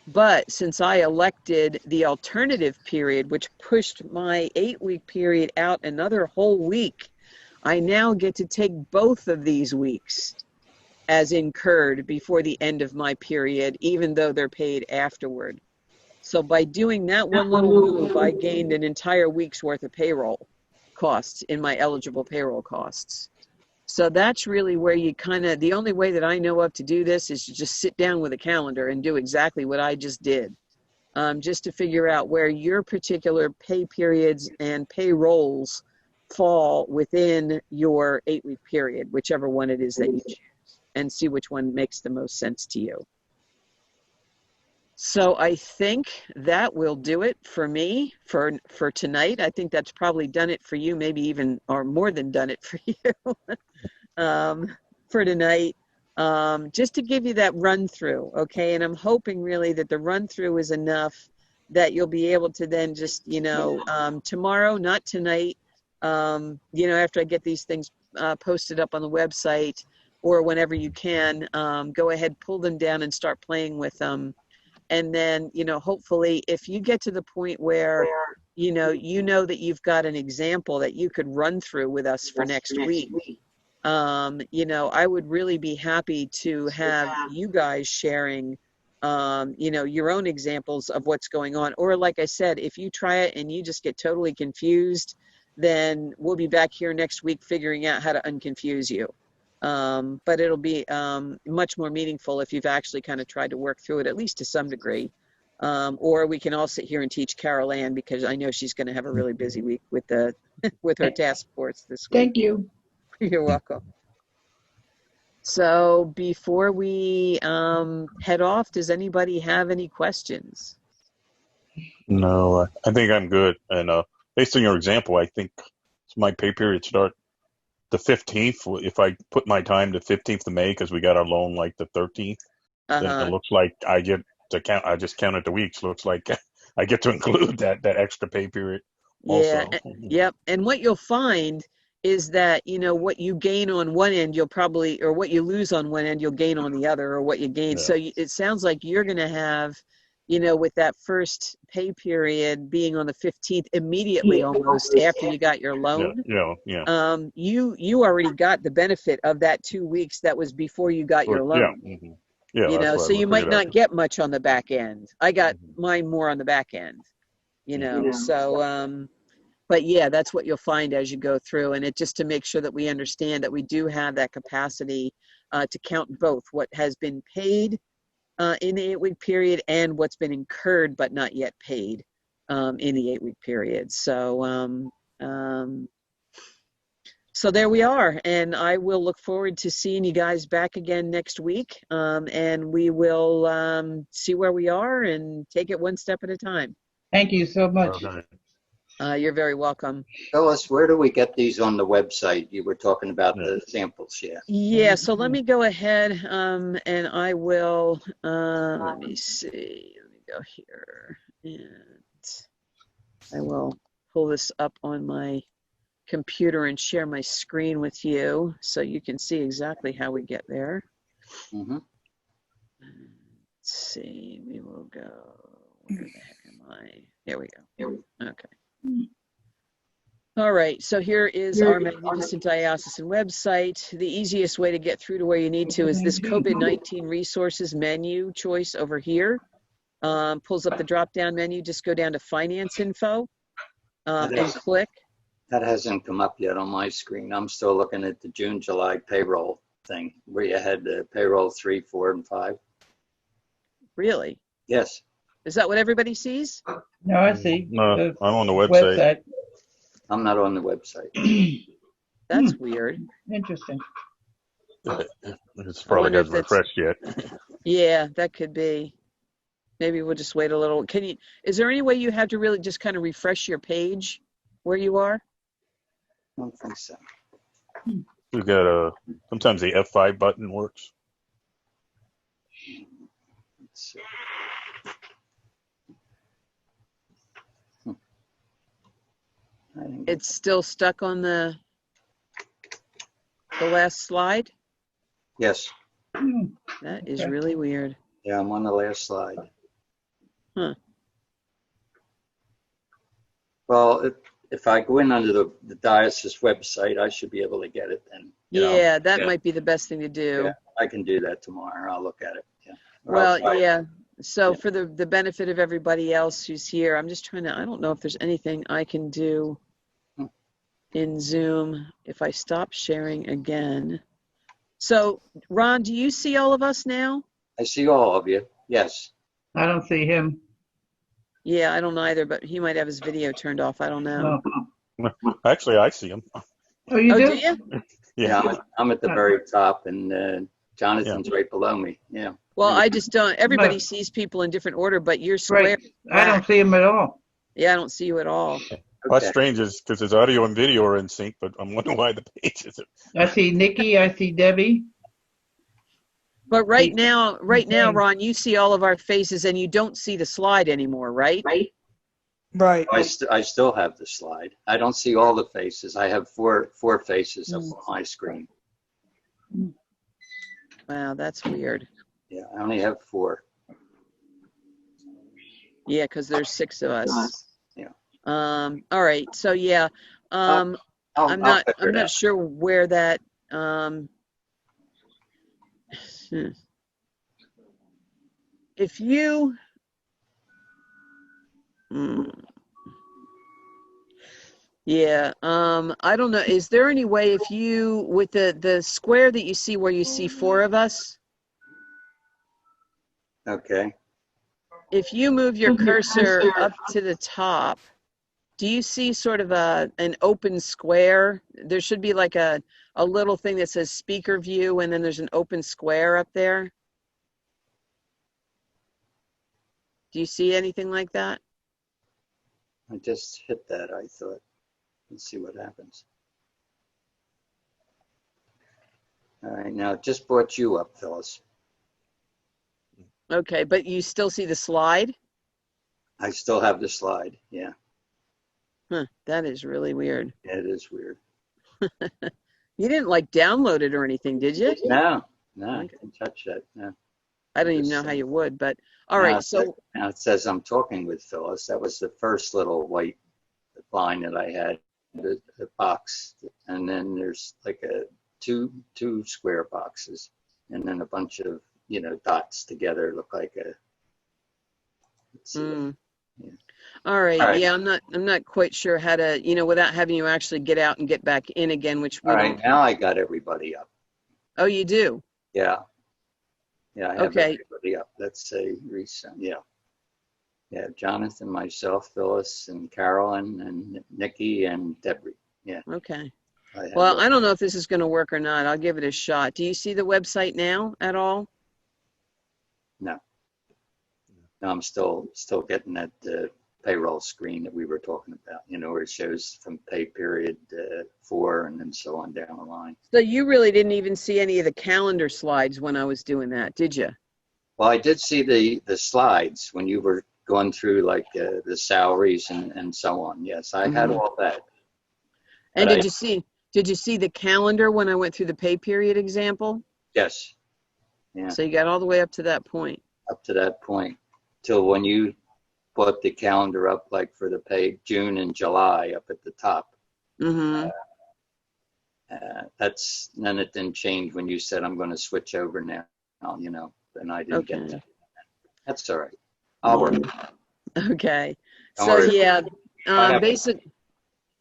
But since I elected the alternative period, which pushed my 8-week period out another whole week, I now get to take both of these weeks as incurred before the end of my period, even though they're paid afterward. So by doing that one little move, I gained an entire week's worth of payroll costs in my eligible payroll costs. So that's really where you kind of, the only way that I know of to do this is to just sit down with a calendar and do exactly what I just did, just to figure out where your particular pay periods and payrolls fall within your 8-week period, whichever one it is that you choose, and see which one makes the most sense to you. So I think that will do it for me for tonight. I think that's probably done it for you, maybe even or more than done it for you for tonight. Just to give you that run through, okay? And I'm hoping really that the run through is enough that you'll be able to then just, you know, tomorrow, not tonight, you know, after I get these things posted up on the website or whenever you can, go ahead, pull them down and start playing with them. And then, you know, hopefully if you get to the point where, you know that you've got an example that you could run through with us for next week, you know, I would really be happy to have you guys sharing, you know, your own examples of what's going on. Or like I said, if you try it and you just get totally confused, then we'll be back here next week figuring out how to unconfuse you. But it'll be much more meaningful if you've actually kind of tried to work through it, at least to some degree. Or we can all sit here and teach Carol Ann, because I know she's going to have a really busy week with the with her task force this week. Thank you. You're welcome. So before we head off, does anybody have any questions? No, I think I'm good. And based on your example, I think my pay period start the 15th. If I put my time to 15th of May, because we got our loan like the 13th, then it looks like I get to count. I just counted the weeks. Looks like I get to include that extra pay period Yeah. also. Yep. And what you'll find is that, you know, what you gain on one end, you'll probably, or what you lose on one end, you'll gain on the other, or what you gain. Yeah. So it sounds like you're going to have, you know, with that first pay period being on the 15th, immediately almost after you got your loan, Yeah. you already got the benefit of that 2 weeks that was before you got your loan. Yeah. Yeah. You That's know, what so I you might figured not out. get much on the back end. I got mine more on the back end, you know, so, but yeah, that's what you'll find as you go through. And it just to make sure that we understand that we do have that capacity to count both what has been paid in the 8-week period and what's been incurred but not yet paid in the 8-week period. So, so there we are. And I will look forward to seeing you guys back again next week. And we will see where we are and take it one step at a time. Thank you so much. Okay. You're very welcome. Phyllis, where do we get these on the website? You were talking about the samples, yeah. Yeah, so let me go ahead and I will, let me see, let me go here, and I will pull this up on my computer and share my screen with you so you can see exactly how we get there. Mm-hmm. Let's see, we will go, where the heck am I? There we go. Okay. All right, so here is our magnificent diocesan website. The easiest way to get through to where you need to is this COVID-19 resources menu choice over here. Pulls up the drop-down menu, just go down to finance info and click. That hasn't come up yet on my screen. I'm still looking at the June, July payroll thing where you had the payroll 3, 4, and 5. Really? Yes. Is that what everybody sees? No, I see. No, I'm on the website. I'm not on the website. That's weird. Interesting. It's probably wonder if hasn't that's- refreshed yet. Yeah, that could be. Maybe we'll just wait a little. Is there any way you have to really just kind of refresh your page where you are? I don't think so. We've got sometimes the F5 button works. Let's see. It's still stuck on the last slide? Yes. That is really weird. Yeah, I'm on the last slide. Huh. Well, if I go in under the diocese website, I should be able to get it then. Yeah, that might be the best thing to do. Yeah, I can do that tomorrow. I'll look at it. Yeah. Well, yeah. So for the benefit of everybody else who's here, I'm just trying to, I don't know if there's anything I can do in Zoom if I stop sharing again. So Ron, do you see all of us now? I see all of you. Yes. I don't see him. Yeah, I don't either, but he might have his video turned off. I don't know. No. Actually, I see them. Oh, you do? Do you? Yeah, I'm at the very top, and Jonathan's right below me. Yeah. Well, I just don't, everybody sees people in different order, but you're square. Right. I don't see him at all. Yeah, I don't see you at all. What's strange is because his audio and video are in sync, but I'm wondering why the pages are. I see Nikki. I see Debbie. But right now, Ron, you see all of our faces and you don't see the slide anymore, right? Right. I still have the slide. I don't see all the faces. I have four faces up on my screen. Wow, that's weird. Yeah, I only have 4. Yeah, because there's 6 of us. Yeah. All right. So yeah, I'm I'll not figure it out. sure where that. If you. Yeah. I don't know. Is there any way if you, with the square that you see where you see four of us, Okay. if you move your cursor up to the top, do you see sort of an open square? There should be like a little thing that says speaker view, and then there's an open square up there. Do you see anything like that? I just hit that, I thought. Let's see what happens. All right, now it just brought you up, Phyllis. Okay, but you still see the slide? I still have the slide. Yeah, Huh, that is really weird. it is weird. You didn't like download it or anything, did you? No, I Okay. didn't touch that. No. I don't even know how you would, but all right. So Now it says I'm talking with Phyllis. That was the first little white line that I had, the box, and then there's like two square boxes, and then a bunch of dots together look like a. Let's see. Yeah. all right, All right. yeah, I'm not quite sure how to, without having you actually get out and get back in again, which we All don't. right, now I got everybody up. Oh, you do? Yeah. Yeah, I have Okay. everybody up. Let's say recent. Yeah. Yeah, Jonathan, myself, Phyllis, and Carolyn, and Nikki, and Debbie. Yeah. Okay. I Well, I don't know if this is going to work or not. I'll give it a shot. Do you see the website now at all? No, I'm still getting that payroll screen that we were talking about, where it shows from pay period 4 and then so on down the line. So you really didn't even see any of the calendar slides when I was doing that, did you? Well, I did see the slides when you were going through like the salaries and so on. Yes, I had all that. And But did you see the calendar when I went through the pay period example? Yes. Yeah. So you got all the way up to that point. Up to that point, till when you put the calendar up, like for the pay June and July up at the top. Mm-hmm. Then it didn't change when you said I'm going to switch over now. And I didn't get that. That's all right. I'll work. Okay. Don't So worry. yeah, Whatever.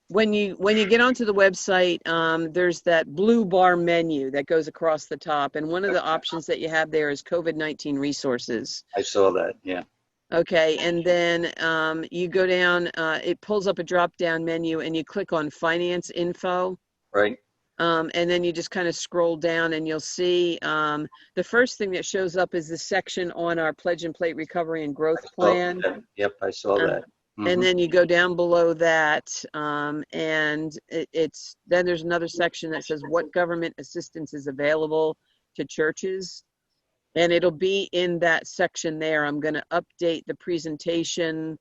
when you get onto the website, there's that blue bar menu that goes across the top, and one of the options that you have there is COVID-19 resources. I saw that. Yeah. Okay, and then you go down. It pulls up a drop-down menu, and you click on Finance Info. Right. And then you just kind of scroll down, and you'll see the first thing that shows up is the section on our Pledge and Plate Recovery and Growth Plan. Yep, I saw that. And then you go down below that, and then there's another section that says what government assistance is available to churches. And it'll be in that section there. I'm going to update the presentation,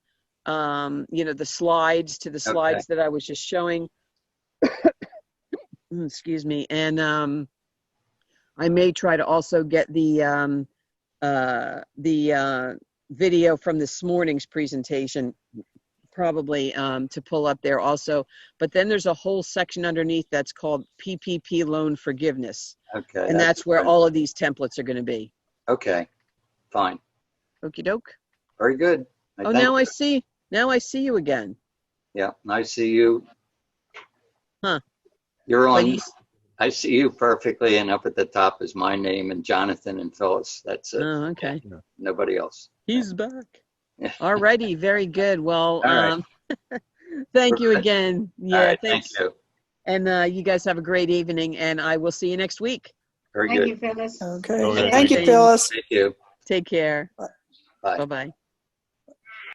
the slides to the slides that I was just showing. Excuse me. And I may try to also get the video from this morning's presentation, probably to pull up there also. But then there's a whole section underneath that's called PPP loan forgiveness. Okay. And that's where all of these templates are going to be. Okay. Fine. Okie doke. Very good. Now I see you again. Yeah, I see you. Huh. You're on. I see you perfectly, and up at the top is my name and Jonathan and Phyllis. That's it. Oh, okay. Nobody else. He's back. All righty. Very good. Well, All right. thank you again. Yeah, all right, thanks. Thank you. And you guys have a great evening, and I will see you next week. Very Thank good. you, Phyllis. Okay. Okay. Thank you, Phyllis. Thank you. Take care. Bye. Bye-bye.